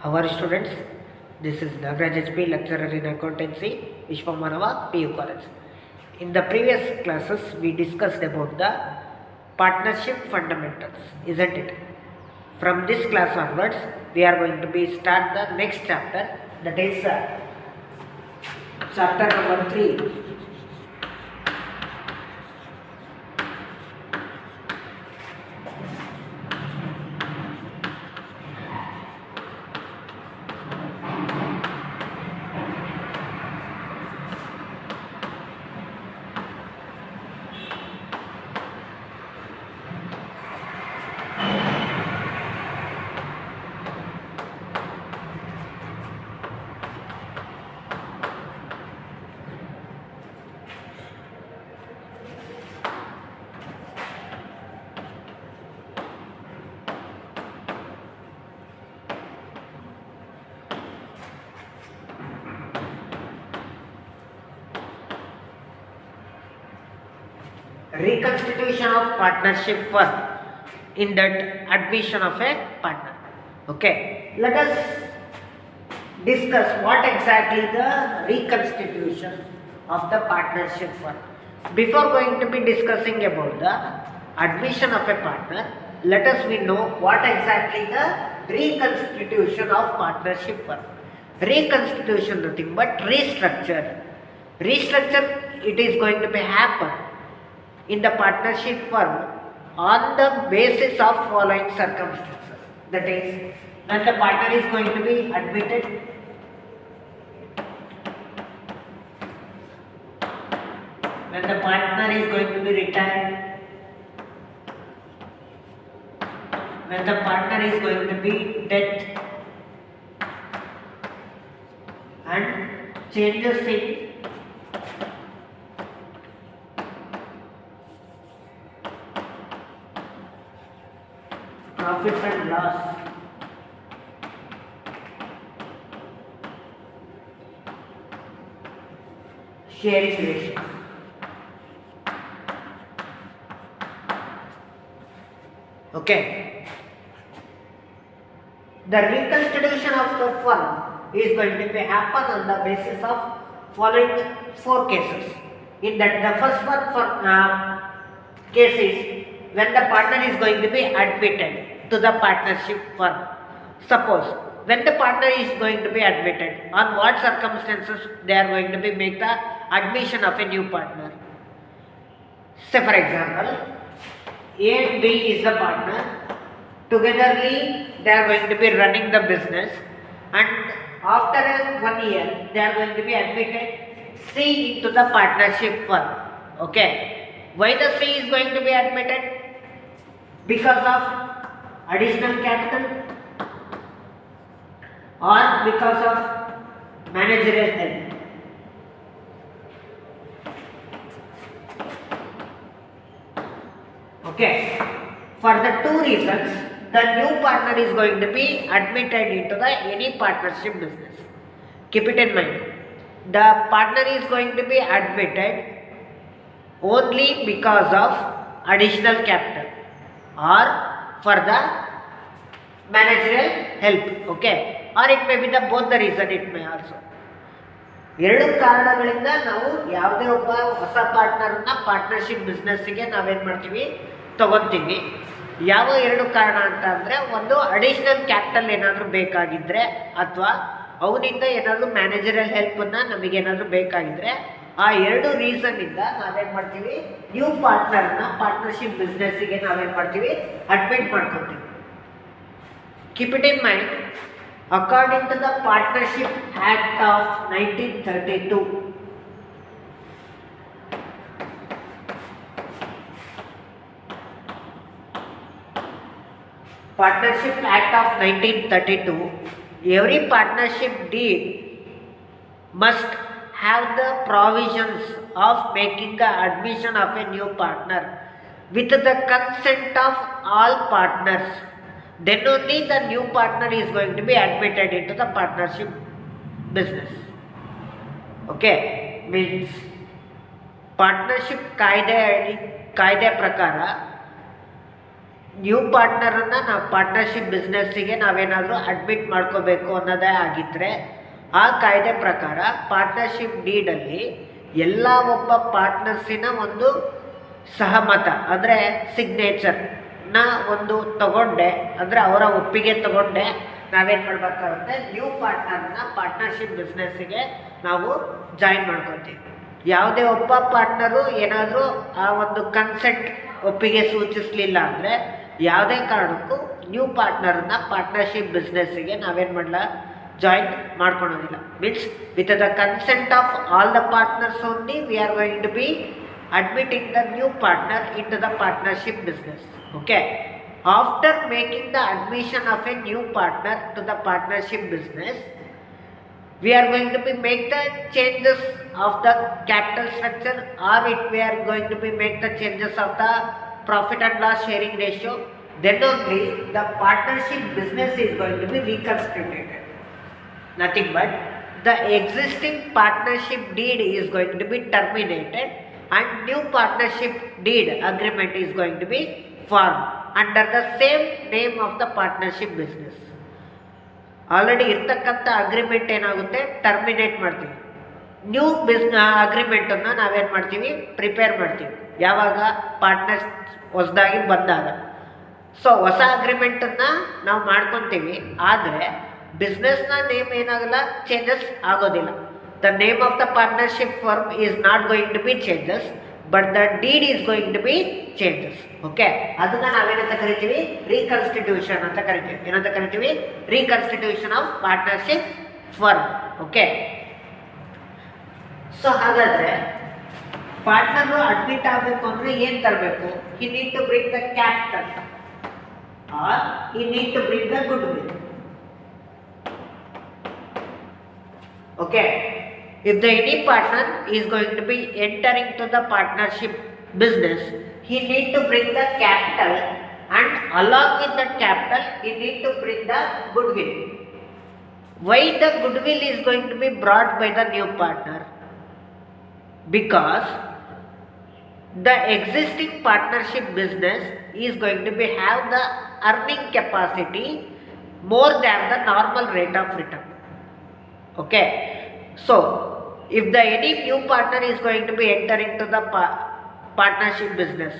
Our students, this is Nagraj HP, lecturer in accountancy, Vishwamanava, PU College. In the previous classes, we discussed about the partnership fundamentals, isn't it? From this class onwards, we are going to be start the next chapter, that is chapter number 3. Reconstitution of partnership firm in that admission of a partner. Okay, let us discuss what exactly the reconstitution of the partnership firm. Before going to be discussing about the admission of a partner, let us we know what exactly the reconstitution of partnership firm. Reconstitution nothing but restructure. Restructure, it is going to be happen in the partnership firm on the basis of following circumstances. That is, when the partner is going to be admitted, when the partner is going to be retired, when the partner is going to be dead, and changes in profit and loss, sharing ratios. Okay. The reconstitution of the firm is going to be happen on the basis of following 4 cases. In that, the first one for case is when the partner is going to be admitted to the partnership firm. Suppose when the partner is going to be admitted, on what circumstances they are going to be make the admission of a new partner. Say for example, A and B is the partner. Togetherly they are going to be running the business, and after 1 year they are going to be admitted C into the partnership firm. Okay. Why the C is going to be admitted? Because of additional capital or because of managerial help. Okay. For the 2 reasons, the new partner is going to be admitted into the any partnership business. Keep it in mind. The partner is going to be admitted only because of additional capital or for the managerial help. Okay. Or it may be the both the reason, it may also. ಎರಡು ಕಾರಣಗಳಿಂದ ನಾವು ಯಾವುದೇ ಒಬ್ಬ ಹೊಸ ಪಾರ್ಟ್ನರ್ನ partnership ಬಿಸ್ನೆಸ್ಸಿಗೆ ನಾವೇನು ಮಾಡ್ತೀವಿ, ತಗೊತೀವಿ. ಯಾವ 2 ಕಾರಣ ಅಂತ ಅಂದರೆ, ಒಂದು ಅಡಿಷ್ನಲ್ ಕ್ಯಾಪಿಟಲ್ ಏನಾದರೂ ಬೇಕಾಗಿದ್ದರೆ ಅಥವಾ ಅವನಿಂದ ಏನಾದರೂ ಮ್ಯಾನೇಜರಲ್ ಹೆಲ್ಪನ್ನು ನಮಗೇನಾದರೂ ಬೇಕಾಗಿದ್ದರೆ, ಆ 2 ರೀಸನ್ನಿಂದ ನಾವೇನು ಮಾಡ್ತೀವಿ, ನ್ಯೂ ಪಾರ್ಟ್ನರ್ನ ಪಾರ್ಟ್ನರ್ಶಿಪ್ ಬಿಸ್ನೆಸ್ಸಿಗೆ ನಾವೇನು ಮಾಡ್ತೀವಿ, ಅಡ್ಮಿಟ್ ಮಾಡ್ಕೊತೀವಿ. Keep it in mind. According to the Partnership Act of 1932, Partnership Act of 1932, every partnership deed must have the provisions of making the admission of a new partner with the consent of all partners. Then only the new partner is going to be admitted into the partnership business. Okay, means partnership ಕಾಯ್ದೆ ಪ್ರಕಾರ new ಪಾರ್ಟ್ನರನ್ನು ನಾವು partnership ಬಿಸ್ನೆಸ್ಸಿಗೆ ನಾವೇನಾದರೂ admit ಮಾಡ್ಕೋಬೇಕು ಅನ್ನೋದೇ ಆಗಿದ್ದರೆ ಆ ಕಾಯ್ದೆ ಪ್ರಕಾರ ಪಾರ್ಟ್ನರ್ಶಿಪ್ ಡೀಡಲ್ಲಿ ಎಲ್ಲ ಒಬ್ಬ ಪಾರ್ಟ್ನರ್ಸಿನ ಒಂದು ಸಹಮತ ಅಂದರೆ ಸಿಗ್ನೇಚರ್ನ ಒಂದು ತಗೊಂಡೆ, ಅಂದರೆ ಅವರ ಒಪ್ಪಿಗೆ ತಗೊಂಡೆ ನಾವೇನು ಮಾಡಬೇಕಾಗುತ್ತೆ, ನ್ಯೂ ಪಾರ್ಟ್ನರ್ನ ಪಾರ್ಟ್ನರ್ಶಿಪ್ ಬಿಸ್ನೆಸ್ಸಿಗೆ ನಾವು ಜಾಯಿನ್ ಮಾಡ್ಕೊತೀವಿ. ಯಾವುದೇ ಒಬ್ಬ ಪಾರ್ಟ್ನರು ಏನಾದರೂ ಆ ಒಂದು ಕನ್ಸೆಂಟ್ ಒಪ್ಪಿಗೆ ಸೂಚಿಸಲಿಲ್ಲ ಅಂದರೆ ಯಾವುದೇ ಕಾರಣಕ್ಕೂ ನ್ಯೂ ಪಾರ್ಟ್ನರ್ನ ಪಾರ್ಟ್ನರ್ಶಿಪ್ ಬಿಸ್ನೆಸ್ಸಿಗೆ ನಾವೇನು ಮಾಡಲ್ಲ, ಜಾಯಿನ್ ಮಾಡ್ಕೊಳೋದಿಲ್ಲ. Means with the consent of all the partners only we are going to be admitting the new partner into the partnership business. Okay, after making the admission of a new partner to the partnership business, we are going to be make the changes of the capital structure, or we are going to be make the changes of the profit and loss sharing ratio. Then only the partnership business is going to be reconstituted. Nothing but the existing partnership deed is going to be terminated and new partnership deed agreement is going to be formed under the same name of the partnership business. Already ಇರ್ತಕ್ಕಂಥ agreement ಏನಾಗುತ್ತೆ, terminate ಮಾಡ್ತೀವಿ. New ಅಗ್ರಿಮೆಂಟನ್ನು ನಾವೇನು ಮಾಡ್ತೀವಿ, prepare ಮಾಡ್ತೀವಿ. ಯಾವಾಗ partners ಹೊಸದಾಗಿ ಬಂದಾಗ. So ಹೊಸ ಅಗ್ರಿಮೆಂಟನ್ನು ನಾವು ಮಾಡ್ಕೊತೀವಿ, ಆದರೆ ಬಿಸ್ನೆಸ್ನ ನೇಮ್ ಏನಾಗಲ್ಲ, ಚೇಂಜಸ್ ಆಗೋದಿಲ್ಲ. The name of the partnership firm is not going to be changes, but the deed is going to be changes. Okay, ಅದನ್ನ ನಾವೇನಂತ ಕರಿತೀವಿ, ರೀಕನ್ಸ್ಟಿಟ್ಯೂಷನ್ ಅಂತ ಕರಿತೀವಿ. ಏನಂತ ಕರಿತೀವಿ, reconstitution of partnership firm. Okay, so ಹಾಗಾದ್ರೆ ಪಾರ್ಟ್ನರ್ ಅಡ್ಮಿಟ್ ಆಗಬೇಕು ಅಂದ್ರೆ ಏನ್ ತರಬೇಕು? he need to bring the capital or he need to bring the goodwill. Okay, if the any partner is going to be entering to the partnership business, he need to bring the capital, and along with that capital he need to bring the goodwill. Why the goodwill is going to be brought by the new partner? Because the existing partnership business is going to be have the earning capacity more than the normal rate of return. Okay, so if the any new partner is going to be entering to the partnership business,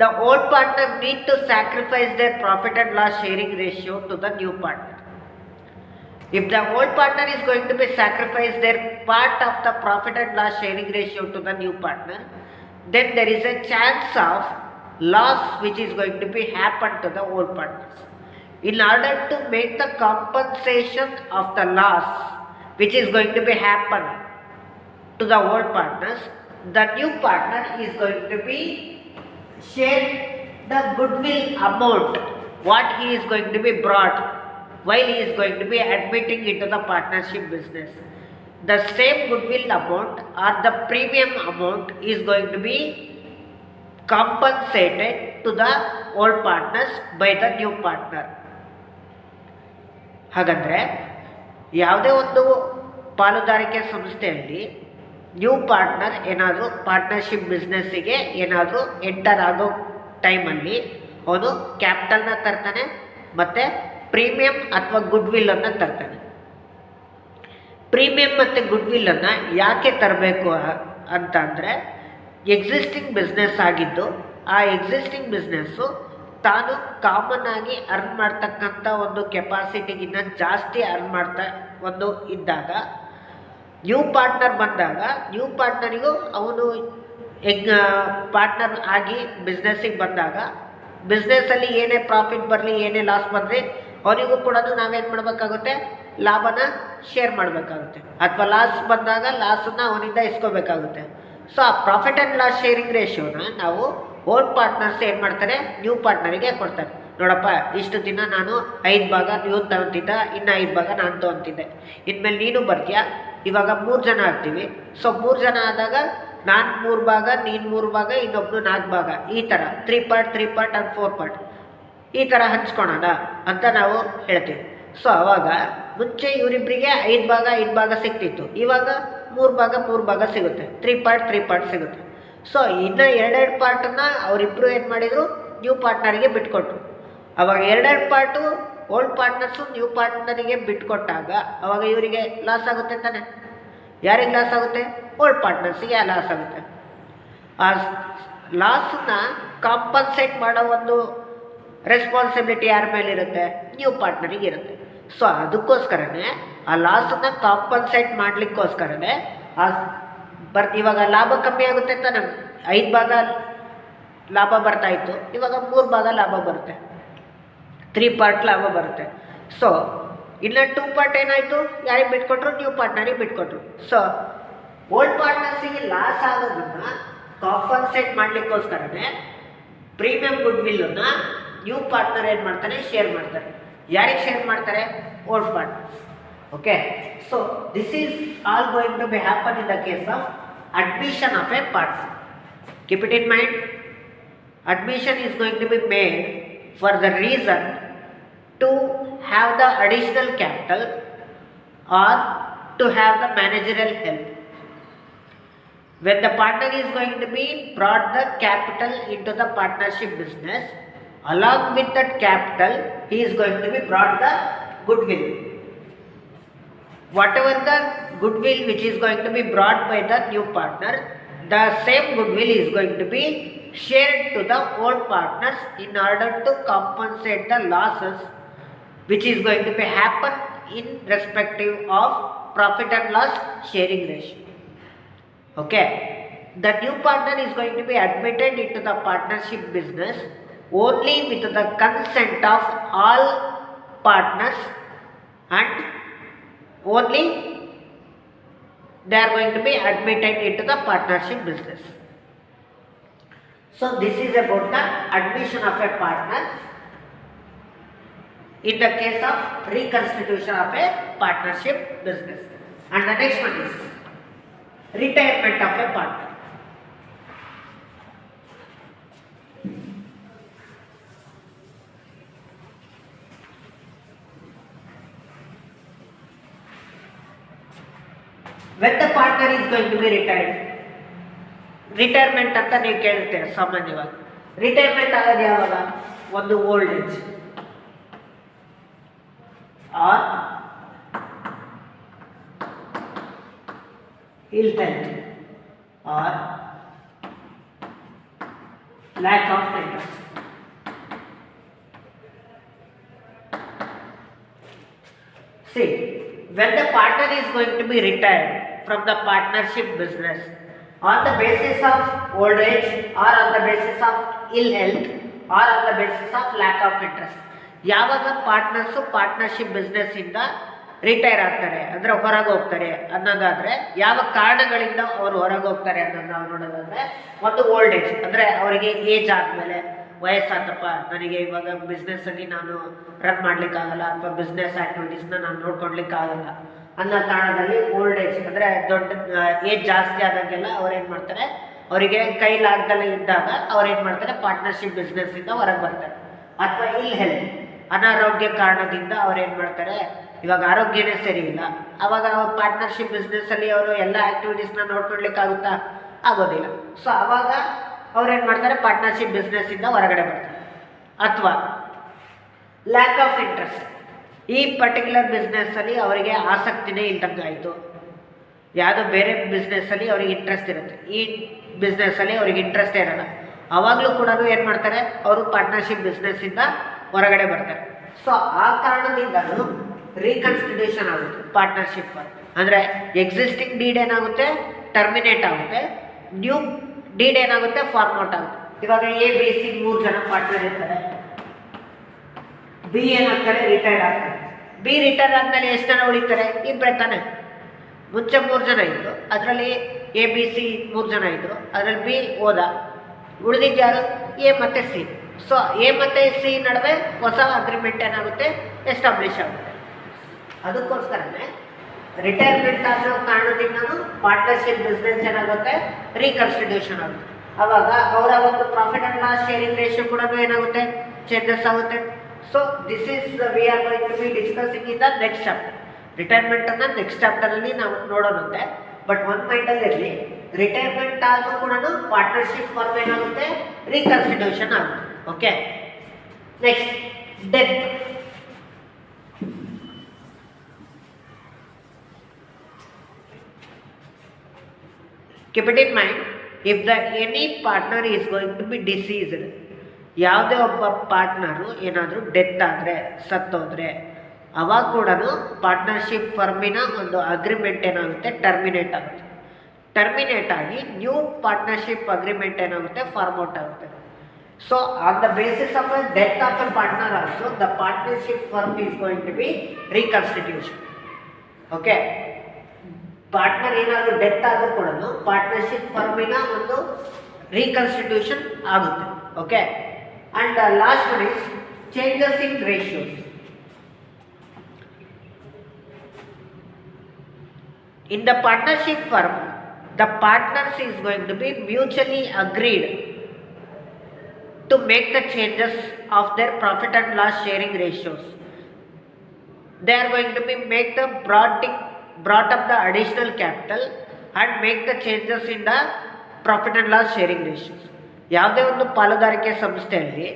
the old partner need to sacrifice their profit and loss sharing ratio to the new partner. If the old partner is going to be sacrifice their part of the profit and loss sharing ratio to the new partner, then there is a chance of loss which is going to be happen to the old partners. In order to make the compensation of the loss which is going to be happen to the old partners, the new partner is going to be share the goodwill amount what he is going to be brought while he is going to be admitting into the partnership business. The same goodwill amount or the premium amount is going to be compensated to the old partners by the new partner. ಹಾಗಂದರೆ ಯಾವುದೇ ಒಂದು ಪಾಲುದಾರಿಕೆ ಸಂಸ್ಥೆಯಲ್ಲಿ new partner ಏನಾದರೂ partnership ಬಿಸ್ನೆಸ್ಸಿಗೆ ಏನಾದರೂ enter ಆಗೋ ಟೈಮಲ್ಲಿ ಅವನು ಕ್ಯಾಪಿಟಲ್ನ ತರ್ತಾನೆ ಮತ್ತು ಪ್ರೀಮಿಯಂ ಅಥವಾ ಗುಡ್ವಿಲ್ಲನ್ನು ತರ್ತಾನೆ. ಪ್ರೀಮಿಯಂ ಮತ್ತು ಗುಡ್ವಿಲ್ಲನ್ನು ಯಾಕೆ ತರಬೇಕು ಅಂತ ಅಂದರೆ, ಎಕ್ಸಿಸ್ಟಿಂಗ್ ಬಿಸ್ನೆಸ್ ಆಗಿದ್ದು ಆ ಎಕ್ಸಿಸ್ಟಿಂಗ್ ಬಿಸ್ನೆಸ್ಸು ತಾನು ಕಾಮನ್ ಆಗಿ ಅರ್ನ್ ಮಾಡ್ತಕ್ಕಂಥ ಒಂದು ಕೆಪಾಸಿಟಿಗಿನ್ನ ಜಾಸ್ತಿ ಅರ್ನ್ ಮಾಡ್ತಾ ಒಂದು ಇದ್ದಾಗ, ನ್ಯೂ ಪಾರ್ಟ್ನರ್ ಬಂದಾಗ ನ್ಯೂ ಪಾರ್ಟ್ನರಿಗೂ ಅವನು ಪಾರ್ಟ್ನರ್ ಆಗಿ ಬಿಸ್ನೆಸ್ಸಿಗೆ ಬಂದಾಗ ಬಿಸ್ನೆಸ್ಸಲ್ಲಿ ಏನೇ ಪ್ರಾಫಿಟ್ ಬರಲಿ ಏನೇ ಲಾಸ್ ಬಂದರೆ ಅವನಿಗೂ ಕೂಡ ನಾವೇನು ಮಾಡಬೇಕಾಗುತ್ತೆ, ಲಾಭನ ಶೇರ್ ಮಾಡಬೇಕಾಗುತ್ತೆ. ಅಥವಾ ಲಾಸ್ ಬಂದಾಗ ಲಾಸನ್ನು ಅವನಿಂದ ಇಸ್ಕೋಬೇಕಾಗುತ್ತೆ. ಸೊ ಆ ಪ್ರಾಫಿಟ್ ಆ್ಯಂಡ್ ಲಾಸ್ ಶೇರಿಂಗ್ ರೇಷಿಯೋನ ನಾವು ಓಲ್ಡ್ ಪಾರ್ಟ್ನರ್ಸ್ ಏನು ಮಾಡ್ತಾರೆ, ನ್ಯೂ ಪಾರ್ಟ್ನರಿಗೆ ಕೊಡ್ತಾರೆ. ನೋಡಪ್ಪ, ಇಷ್ಟು ದಿನ ನಾನು 5 ಭಾಗ ನೀವು ತಗೊತಿದ್ದ, ಇನ್ನು 5 ಭಾಗ ನಾನು ತೊಗೊತಿದ್ದೆ, ಇನ್ಮೇಲೆ ನೀನು ಬರ್ತೀಯಾ, ಇವಾಗ 3 ಜನ ಆಗ್ತೀವಿ. ಸೊ 3 ಜನ ಆದಾಗ ನಾನು 3 ಭಾಗ, ನೀನು 3 ಭಾಗ, ಇನ್ನೊಬ್ಬನು 4 ಭಾಗ, ಈ ಥರ 3 ಪಾರ್ಟ್ 3 ಪಾರ್ಟ್ ಆ್ಯಂಡ್ 4 ಪಾರ್ಟ್ ಈ ಥರ ಹಂಚ್ಕೊಳೋಣ ಅಂತ ನಾವು ಹೇಳ್ತೀವಿ. ಸೊ ಆವಾಗ ಮುಂಚೆ ಇವರಿಬ್ಬರಿಗೆ 5 ಭಾಗ 5 ಭಾಗ ಸಿಗ್ತಿತ್ತು, ಇವಾಗ 3 ಭಾಗ 3 ಭಾಗ ಸಿಗುತ್ತೆ, 3 ಪಾರ್ಟ್ 3 ಪಾರ್ಟ್ ಸಿಗುತ್ತೆ. ಸೊ ಇನ್ನು 2 ಪಾರ್ಟನ್ನು ಅವರಿಬ್ಬರು ಏನು ಮಾಡಿದರು, ನ್ಯೂ ಪಾರ್ಟ್ನರಿಗೆ ಬಿಟ್ಕೊಟ್ರು. ಅವಾಗ ಎರಡೆರಡು ಪಾರ್ಟು ಓಲ್ಡ್ ಪಾರ್ಟ್ನರ್ಸು ನ್ಯೂ ಪಾರ್ಟ್ನರಿಗೆ ಬಿಟ್ಕೊಟ್ಟಾಗ ಅವಾಗ ಇವರಿಗೆ ಲಾಸ್ ಆಗುತ್ತೆ ತಾನೆ. ಯಾರಿಗೆ ಲಾಸ್ ಆಗುತ್ತೆ? ಓಲ್ಡ್ ಪಾರ್ಟ್ನರ್ಸಿಗೆ ಲಾಸ್ ಆಗುತ್ತೆ. ಆ ಲಾಸನ್ನ ಕಾಂಪನ್ಸೇಟ್ ಮಾಡೋ ಒಂದು ರೆಸ್ಪಾನ್ಸಿಬಿಲಿಟಿ ಯಾರ ಮೇಲೆ ಇರುತ್ತೆ? ನ್ಯೂ ಪಾರ್ಟ್ನರಿಗೆ ಇರುತ್ತೆ. ಸೊ ಅದಕ್ಕೋಸ್ಕರನೇ ಆ ಲಾಸನ್ನು ಕಾಂಪನ್ಸೇಟ್ ಮಾಡಲಿಕ್ಕೋಸ್ಕರನೇ ಇವಾಗ ಲಾಭ ಕಮ್ಮಿ ಆಗುತ್ತೆ ತಾನೆ. 5 ಭಾಗ ಲಾಭ ಬರ್ತಾ ಇತ್ತು, ಇವಾಗ 3 ಭಾಗ ಲಾಭ ಬರುತ್ತೆ, 3 ಪಾರ್ಟ್ ಲಾಭ ಬರುತ್ತೆ. ಸೊ ಇನ್ನು 2 ಪಾರ್ಟ್ ಏನಾಯಿತು? ಯಾರಿಗೆ ಬಿಟ್ಕೊಟ್ರು? ನ್ಯೂ ಪಾರ್ಟ್ನರಿಗೆ ಬಿಟ್ಕೊಟ್ರು. ಸೊ ಓಲ್ಡ್ ಪಾರ್ಟ್ನರ್ಸಿಗೆ ಲಾಸ್ ಆಗೋದನ್ನು ಕಾಂಪನ್ಸೇಟ್ ಮಾಡಲಿಕ್ಕೋಸ್ಕರನೇ ಪ್ರೀಮಿಯಂ ಗುಡ್ ವಿಲ್ಲನ್ನು ನ್ಯೂ ಪಾರ್ಟ್ನರ್ ಏನು ಮಾಡ್ತಾನೆ? ಶೇರ್ ಮಾಡ್ತಾರೆ. ಯಾರಿಗೆ ಶೇರ್ ಮಾಡ್ತಾರೆ? Old partners. Okay, so this is all going to be happen in the case of admission of a partner. Keep it in mind, admission is going to be made for the reason to have the additional capital or to have the managerial help. When the partner is going to be brought the capital into the partnership business, along with that capital he is going to be brought the goodwill. Whatever the goodwill which is going to be brought by the new partner, the same goodwill is going to be shared to the old partners in order to compensate the losses which is going to be happen in respective of profit and loss sharing ratio. Okay, the new partner is going to be admitted into the partnership business only with the consent of all partners, and only they are going to be admitted into the partnership business. So this is about the admission of a partner in the case of reconstitution of a partnership business. And the next one is retirement of a partner. When the partner is going to be retired, retirement ಅಂತ ನೀವು ಕೇಳಿರ್ತೀರ ಸಾಮಾನ್ಯವಾಗಿ. Retirement ಆಗೋದು ಯಾವಾಗ? ಒಂದು old age or ill health or lack of interest. See, when the partner is going to be retired from the partnership business on the basis of old age or on the basis of ill health or on the basis of lack of interest, ಯಾವಾಗ partners partnership ಬಿಸ್ನೆಸ್ಸಿಂದ retire ಆಗ್ತಾರೆ ಅಂದರೆ ಹೊರಗೆ ಹೋಗ್ತಾರೆ ಅನ್ನೋದಾದರೆ, ಯಾವ ಕಾರಣಗಳಿಂದ ಅವರು ಹೊರಗೆ ಹೋಗ್ತಾರೆ ಅನ್ನೋದು ನಾವು ನೋಡೋದಾದರೆ, ಒಂದು ಓಲ್ಡ್ ಏಜ್ ಅಂದರೆ ಅವರಿಗೆ ಏಜ್ ಆದಮೇಲೆ ವಯಸ್ಸಾತಪ್ಪ, ನನಗೆ ಇವಾಗ ಬಿಸ್ನೆಸ್ಸಲ್ಲಿ ನಾನು ರನ್ ಮಾಡಲಿಕ್ಕಾಗಲ್ಲ ಅಥವಾ ಬಿಸ್ನೆಸ್ ಆ್ಯಕ್ಟಿವಿಟೀಸ್ನ ನಾನು ನೋಡ್ಕೊಳ್ಲಿಕ್ಕಾಗಲ್ಲ ಅನ್ನೋ ಕಾರಣದಲ್ಲಿ ಓಲ್ಡ್ ಏಜ್ ಅಂದರೆ ದೊಡ್ಡ ಏಜ್ ಜಾಸ್ತಿ ಆದಾಗೆಲ್ಲ ಅವ್ರೇನು ಮಾಡ್ತಾರೆ, ಅವರಿಗೆ ಕೈಲಾಗ್ದಲೇ ಇದ್ದಾಗ ಅವ್ರೇನು ಮಾಡ್ತಾರೆ, ಪಾರ್ಟ್ನರ್ಶಿಪ್ ಬಿಸ್ನೆಸ್ಸಿಂದ ಹೊರಗೆ ಬರ್ತಾರೆ. ಅಥವಾ ಇಲ್ ಹೆಲ್ತ್, ಅನಾರೋಗ್ಯ ಕಾರಣದಿಂದ ಅವ್ರೇನು ಮಾಡ್ತಾರೆ, ಇವಾಗ ಆರೋಗ್ಯನೇ ಸರಿ ಇಲ್ಲ, ಆವಾಗ ಅವ್ರ ಪಾರ್ಟ್ನರ್ಶಿಪ್ ಬಿಸ್ನೆಸ್ಸಲ್ಲಿ ಅವರು ಎಲ್ಲ ಆ್ಯಕ್ಟಿವಿಟೀಸ್ನ ನೋಡ್ಕೊಳ್ಲಿಕ್ಕಾಗುತ್ತಾ? ಆಗೋದಿಲ್ಲ. ಸೊ ಆವಾಗ ಅವ್ರೇನು ಮಾಡ್ತಾರೆ, ಪಾರ್ಟ್ನರ್ಶಿಪ್ ಬಿಸ್ನೆಸ್ಸಿಂದ ಹೊರಗಡೆ ಬರ್ತಾರೆ. ಅಥವಾ ಲ್ಯಾಕ್ ಆಫ್ ಇಂಟ್ರೆಸ್ಟ್, ಈ ಪರ್ಟಿಕ್ಯುಲರ್ ಬಿಸ್ನೆಸ್ಸಲ್ಲಿ ಅವರಿಗೆ ಆಸಕ್ತಿನೇ ಇಲ್ದಂಗೆ ಆಯಿತು, ಯಾವುದೋ ಬೇರೆ ಬಿಸ್ನೆಸ್ಸಲ್ಲಿ ಅವ್ರಿಗೆ ಇಂಟ್ರೆಸ್ಟ್ ಇರುತ್ತೆ, ಈ ಬಿಸ್ನೆಸ್ಸಲ್ಲಿ ಅವ್ರಿಗೆ ಇಂಟ್ರೆಸ್ಟೇ ಇರೋಲ್ಲ, ಆವಾಗಲೂ ಕೂಡ ಏನು ಮಾಡ್ತಾರೆ, ಅವರು ಪಾರ್ಟ್ನರ್ಶಿಪ್ ಬಿಸ್ನೆಸ್ಸಿಂದ ಹೊರಗಡೆ ಬರ್ತಾರೆ. ಸೊ ಆ ಕಾರಣದಿಂದಲೂ ರೀಕನ್ಸ್ಟಿಟ್ಯೂಷನ್ ಆಗುತ್ತೆ ಪಾರ್ಟ್ನರ್ಶಿಪ್. ಅಂದರೆ ಎಕ್ಸಿಸ್ಟಿಂಗ್ ಡೀಡ್ ಏನಾಗುತ್ತೆ, ಟರ್ಮಿನೇಟ್ ಆಗುತ್ತೆ, ನ್ಯೂ ಡೀಡ್ ಏನಾಗುತ್ತೆ, ಫಾರ್ಮ್ ಔಟ್ ಆಗುತ್ತೆ. ಇವಾಗ ಎ ಬಿ ಸಿ 3 ಜನ ಪಾರ್ಟ್ನರ್ ಇರ್ತಾರೆ. ಬಿ ಏನಾಗ್ತಾರೆ, ರಿಟೈರ್ಡ್ ಆಗ್ತಾರೆ. ಬಿ ರಿಟೈರ್ ಆದಮೇಲೆ ಎಷ್ಟು ಜನ ಉಳಿತಾರೆ? ಇಬ್ಬರೇ ತಾನೆ. ಮುಂಚೆ 3 ಜನ ಇದ್ದರು, ಅದರಲ್ಲಿ ಎ ಬಿ ಸಿ 3 ಜನ ಇದ್ದರು, ಅದರಲ್ಲಿ ಬಿ ಹೋದ, ಉಳಿದಿದ್ದು ಯಾರು? ಎ ಮತ್ತು ಸಿ. ಸೊ ಎ ಮತ್ತು ಸಿ ನಡುವೆ ಹೊಸ ಅಗ್ರಿಮೆಂಟ್ ಏನಾಗುತ್ತೆ, ಎಸ್ಟಾಬ್ಲಿಷ್ ಆಗುತ್ತೆ. ಅದಕ್ಕೋಸ್ಕರನೇ ರಿಟೈರ್ಮೆಂಟ್ ಆಗೋ ಕಾರಣದಿಂದನೂ ಪಾರ್ಟ್ನರ್ಶಿಪ್ ಬಿಸ್ನೆಸ್ ಏನಾಗುತ್ತೆ, ರೀಕನ್ಸ್ಟಿಟ್ಯೂಷನ್ ಆಗುತ್ತೆ. ಆವಾಗ ಅವರ ಒಂದು profit and loss sharing ratio ಕೂಡ ಏನಾಗುತ್ತೆ, ಚೇಂಜಸ್ ಆಗುತ್ತೆ. So this is we are going to be discussing in the next chapter. ರಿಟೈರ್ಮೆಂಟನ್ನು ನೆಕ್ಸ್ಟ್ ಚಾಪ್ಟರಲ್ಲಿ ನಾವು ನೋಡೋಣಂತೆ. ಬಟ್ ಒಂದು ಮೈಂಡಲ್ಲಿ ಇರಲಿ, ರಿಟೈರ್ಮೆಂಟ್ ಆದರೂ ಕೂಡ ಪಾರ್ಟ್ನರ್ಶಿಪ್ ಫಾರ್ಮ್ ಏನಾಗುತ್ತೆ, ರೀಕನ್ಸ್ಟಿಟ್ಯೂಷನ್ ಆಗುತ್ತೆ. Okay. Next death. Keep it in mind, if the any partner is going to be deceased, ಯಾವುದೇ ಒಬ್ಬ ಪಾರ್ಟ್ನರು ಏನಾದರೂ ಡೆತ್ ಆದರೆ, ಸತ್ತೋದ್ರೆ, ಅವಾಗ ಕೂಡ ಪಾರ್ಟ್ನರ್ಶಿಪ್ ಫರ್ಮಿನ ಒಂದು ಅಗ್ರಿಮೆಂಟ್ ಏನಾಗುತ್ತೆ, ಟರ್ಮಿನೇಟ್ ಆಗುತ್ತೆ. ಟರ್ಮಿನೇಟ್ ಆಗಿ ನ್ಯೂ ಪಾರ್ಟ್ನರ್ಶಿಪ್ ಅಗ್ರಿಮೆಂಟ್ ಏನಾಗುತ್ತೆ, ಫಾರ್ಮ್ ಔಟ್ ಆಗುತ್ತೆ. So on the basis of a death of a partner also the partnership firm is going to be reconstitution. Okay. Partner ಏನಾದರೂ ಡೆತ್ ಆದರೂ ಕೂಡ ಪಾರ್ಟ್ನರ್ಶಿಪ್ ಫರ್ಮಿನ ಒಂದು ರೀಕನ್ಸ್ಟಿಟ್ಯೂಷನ್ ಆಗುತ್ತೆ. Okay. And last one is changes in ratios. In the partnership firm, the partners is going to be mutually agreed to make the changes of their profit and loss sharing ratios. They are going to be make the brought up the additional capital and make the changes in the profit and loss sharing ratios. ಯಾವುದೇ ಒಂದು ಪಾಲುದಾರಿಕೆ ಸಂಸ್ಥೆಯಲ್ಲಿ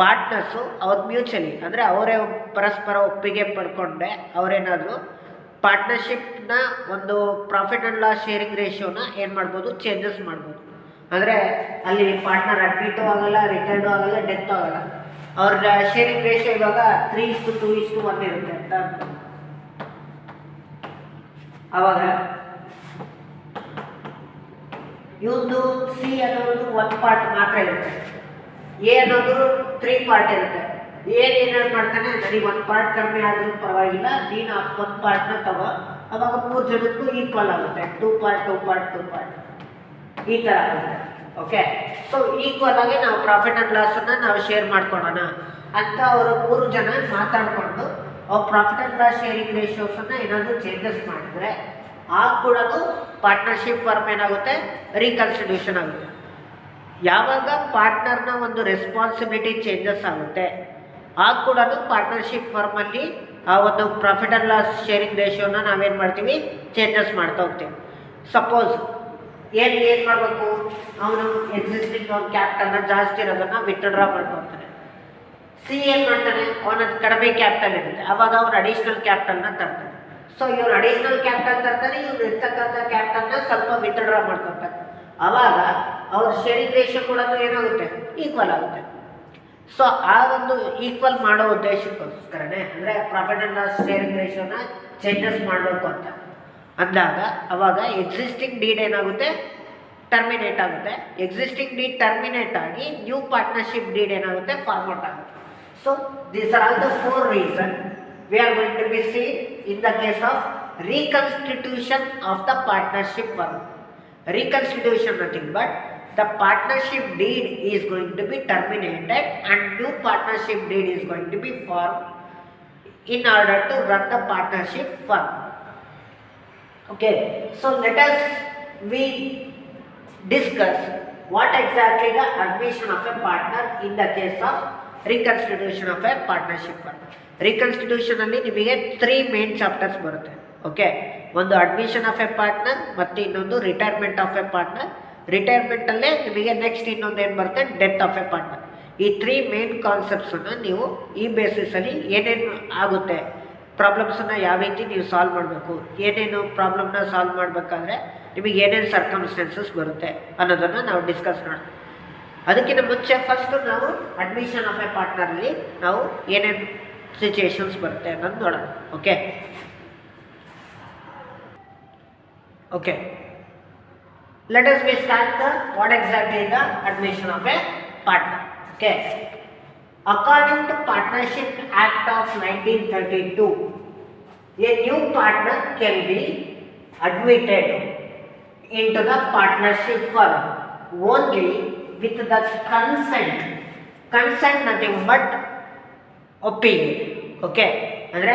partners ಅವ್ರು mutually ಅಂದರೆ ಅವರೇ ಪರಸ್ಪರ ಒಪ್ಪಿಗೆ ಪಡ್ಕೊಂಡೆ ಅವರೇನಾದರೂ ಪಾರ್ಟ್ನರ್ಶಿಪ್ನ ಒಂದು ಪ್ರಾಫಿಟ್ ಆ್ಯಂಡ್ ಲಾಸ್ ಶೇರಿಂಗ್ ರೇಷಿಯೋನ ಏನು ಮಾಡ್ಬೋದು, ಚೇಂಜಸ್ ಮಾಡ್ಬೋದು. ಅಂದರೆ ಅಲ್ಲಿ ಪಾರ್ಟ್ನರ್ ಅಡ್ಮಿಟು ಆಗಲ್ಲ, ರಿಟೈರ್ಡು ಆಗಲ್ಲ, ಡೆತ್ ಆಗಲ್ಲ. ಅವ್ರ ಶೇರಿಂಗ್ ರೇಷಿಯೋ ಇವಾಗ 3:2:1 ಇರುತ್ತೆ ಅಂತ ಅನ್ಕೊಂಡು ಅವಾಗ ಇವ್ದು ಸಿ ಅನ್ನೋದು 1 ಪಾರ್ಟ್ ಮಾತ್ರ ಇರುತ್ತೆ, ಎ ಅನ್ನೋದು 3 ಪಾರ್ಟ್ ಇರುತ್ತೆ. ಏನೇನು ಮಾಡ್ತಾನೆ, ನನಗೆ 1 ಪಾರ್ಟ್ ಕಡಿಮೆ ಆದರೂ ಪರವಾಗಿಲ್ಲ, ನೀನು 1 ಪಾರ್ಟ್ನ ತಗೋ, ಅವಾಗ 3 ಜನಕ್ಕೂ ಈಕ್ವಲ್ ಆಗುತ್ತೆ. 2 ಪಾರ್ಟ್ 2 ಪಾರ್ಟ್ 2 ಪಾರ್ಟ್ ಈ ಥರ ಆಗುತ್ತೆ. ಓಕೆ. ಸೊ ಈಕ್ವಲ್ ಆಗಿ ನಾವು ಪ್ರಾಫಿಟ್ ಆ್ಯಂಡ್ ಲಾಸನ್ನು ನಾವು ಶೇರ್ ಮಾಡ್ಕೊಳೋಣ ಅಂತ ಅವರು 3 ಜನ ಮಾತಾಡಿಕೊಂಡು ಅವ್ರು ಪ್ರಾಫಿಟ್ ಆ್ಯಂಡ್ ಲಾಸ್ ಶೇರಿಂಗ್ ರೇಷಿಯೋಸನ್ನು ಏನಾದರೂ ಚೇಂಜಸ್ ಮಾಡಿದ್ರೆ ಆಗ ಕೂಡ ಪಾರ್ಟ್ನರ್ಶಿಪ್ ಫರ್ಮ್ ಏನಾಗುತ್ತೆ, ರೀಕನ್ಸ್ಟಿಟ್ಯೂಷನ್ ಆಗುತ್ತೆ. ಯಾವಾಗ ಪಾರ್ಟ್ನರ್ನ ಒಂದು ರೆಸ್ಪಾನ್ಸಿಬಿಲಿಟಿ ಚೇಂಜಸ್ ಆಗುತ್ತೆ ಆಗ ಕೂಡ ಪಾರ್ಟ್ನರ್ಶಿಪ್ ಫರ್ಮಲ್ಲಿ ಆ ಒಂದು ಪ್ರಾಫಿಟ್ ಆ್ಯಂಡ್ ಲಾಸ್ ಶೇರಿಂಗ್ ರೇಷಿಯೋನ ನಾವೇನು ಮಾಡ್ತೀವಿ, ಚೇಂಜಸ್ ಮಾಡ್ತಾ ಹೋಗ್ತೀವಿ. ಸಪೋಸ್ ಏನು ಮಾಡಬೇಕು, ಅವನು ಎಕ್ಸಿಸ್ಟಿಂಗ್ ಅವ್ನ ಕ್ಯಾಪಿಟಲ್ನ ಜಾಸ್ತಿ ಇರೋದನ್ನು ವಿತ್ಡ್ರಾ ಮಾಡ್ಕೊಳ್ತಾನೆ. ಸಿ ಏನು ಮಾಡ್ತಾನೆ, ಅವನ ಕಡಿಮೆ ಕ್ಯಾಪಿಟಲ್ ಇರುತ್ತೆ, ಅವಾಗ ಅವ್ನು ಅಡಿಷ್ನಲ್ ಕ್ಯಾಪಿಟಲ್ನ ತರ್ತಾನೆ. ಸೊ ಇವ್ರು ಅಡಿಷ್ನಲ್ ಕ್ಯಾಪಿಟಲ್ ತರ್ತಾನೆ, ಇವ್ರು ಇರ್ತಕ್ಕಂಥ ಕ್ಯಾಪಿಟಲ್ನ ಸ್ವಲ್ಪ ವಿತ್ಡ್ರಾ ಮಾಡ್ಕೊಳ್ತಾನೆ. ಆವಾಗ ಅವ್ರ ಶೇರಿಂಗ್ ರೇಷಿಯೋ ಕೂಡ ಏನಾಗುತ್ತೆ, ಈಕ್ವಲ್ ಆಗುತ್ತೆ. ಸೊ ಆ ಒಂದು ಈಕ್ವಲ್ ಮಾಡೋ ಉದ್ದೇಶಕ್ಕೋಸ್ಕರನೇ ಅಂದರೆ ಪ್ರಾಫಿಟ್ ಆ್ಯಂಡ್ ಲಾಸ್ ಶೇರಿಂಗ್ ರೇಷಿಯೋನ ಚೇಂಜಸ್ ಮಾಡಬೇಕು ಅಂತ ಅಂದಾಗ ಅವಾಗ ಎಕ್ಸಿಸ್ಟಿಂಗ್ ಡೀಡ್ ಏನಾಗುತ್ತೆ, ಟರ್ಮಿನೇಟ್ ಆಗುತ್ತೆ. ಎಕ್ಸಿಸ್ಟಿಂಗ್ ಡೀಡ್ ಟರ್ಮಿನೇಟ್ ಆಗಿ ನ್ಯೂ ಪಾರ್ಟ್ನರ್ಶಿಪ್ ಡೀಡ್ ಏನಾಗುತ್ತೆ, ಫಾರ್ಮ್ ಔಟ್ ಆಗುತ್ತೆ. So these are all the 4 reasons we are going to be seen in the case of reconstitution of the partnership firm. Reconstitution nothing but the partnership deed is going to be terminated and new partnership deed is going to be formed in order to run the partnership firm. Okay, so let us we discuss what exactly the admission of a partner in the case of reconstitution of a partnership firm. Reconstitution ಅಲ್ಲಿ ನಿಮಗೆ 3 main chapters ಬರುತ್ತೆ. Okay. ಒಂದು admission of a partner ಮತ್ತು ಇನ್ನೊಂದು retirement of a partner. ರಿಟೈರ್ಮೆಂಟಲ್ಲೇ ನಿಮಗೆ next ಇನ್ನೊಂದು ಏನು ಬರುತ್ತೆ, ಡೆತ್ ಆಫ್ ಎ ಪಾರ್ಟ್ನರ್. ಈ 3 ಮೇನ್ ಕಾನ್ಸೆಪ್ಟ್ಸನ್ನು ನೀವು ಈ ಬೇಸಿಸಲ್ಲಿ ಏನೇನು ಆಗುತ್ತೆ, ಪ್ರಾಬ್ಲಮ್ಸನ್ನು ಯಾವ ರೀತಿ ನೀವು ಸಾಲ್ವ್ ಮಾಡಬೇಕು, ಏನೇನು ಪ್ರಾಬ್ಲಮ್ನ ಸಾಲ್ವ್ ಮಾಡಬೇಕಾದ್ರೆ ನಿಮಗೆ ಏನೇನು ಸರ್ಕಮ್ಸ್ಟೆನ್ಸಸ್ ಬರುತ್ತೆ ಅನ್ನೋದನ್ನು ನಾವು ಡಿಸ್ಕಸ್ ಮಾಡ್ತೀವಿ. ಅದಕ್ಕಿಂತ ಮುಂಚೆ ಫಸ್ಟು ನಾವು ಅಡ್ಮಿಷನ್ ಆಫ್ ಎ ಪಾರ್ಟ್ನರಲ್ಲಿ ನಾವು ಏನೇನು ಸಿಚುಯೇಷನ್ಸ್ ಬರುತ್ತೆ ಅನ್ನೋದು ನೋಡೋಣ. Okay. Okay, let us start the what exactly the admission of a partner. Okay, according to Partnership Act of 1932, a new partner can be admitted into the partnership firm only with the consent nothing but ಒಪ್ಪಿಗೆ. Okay, ಅಂದರೆ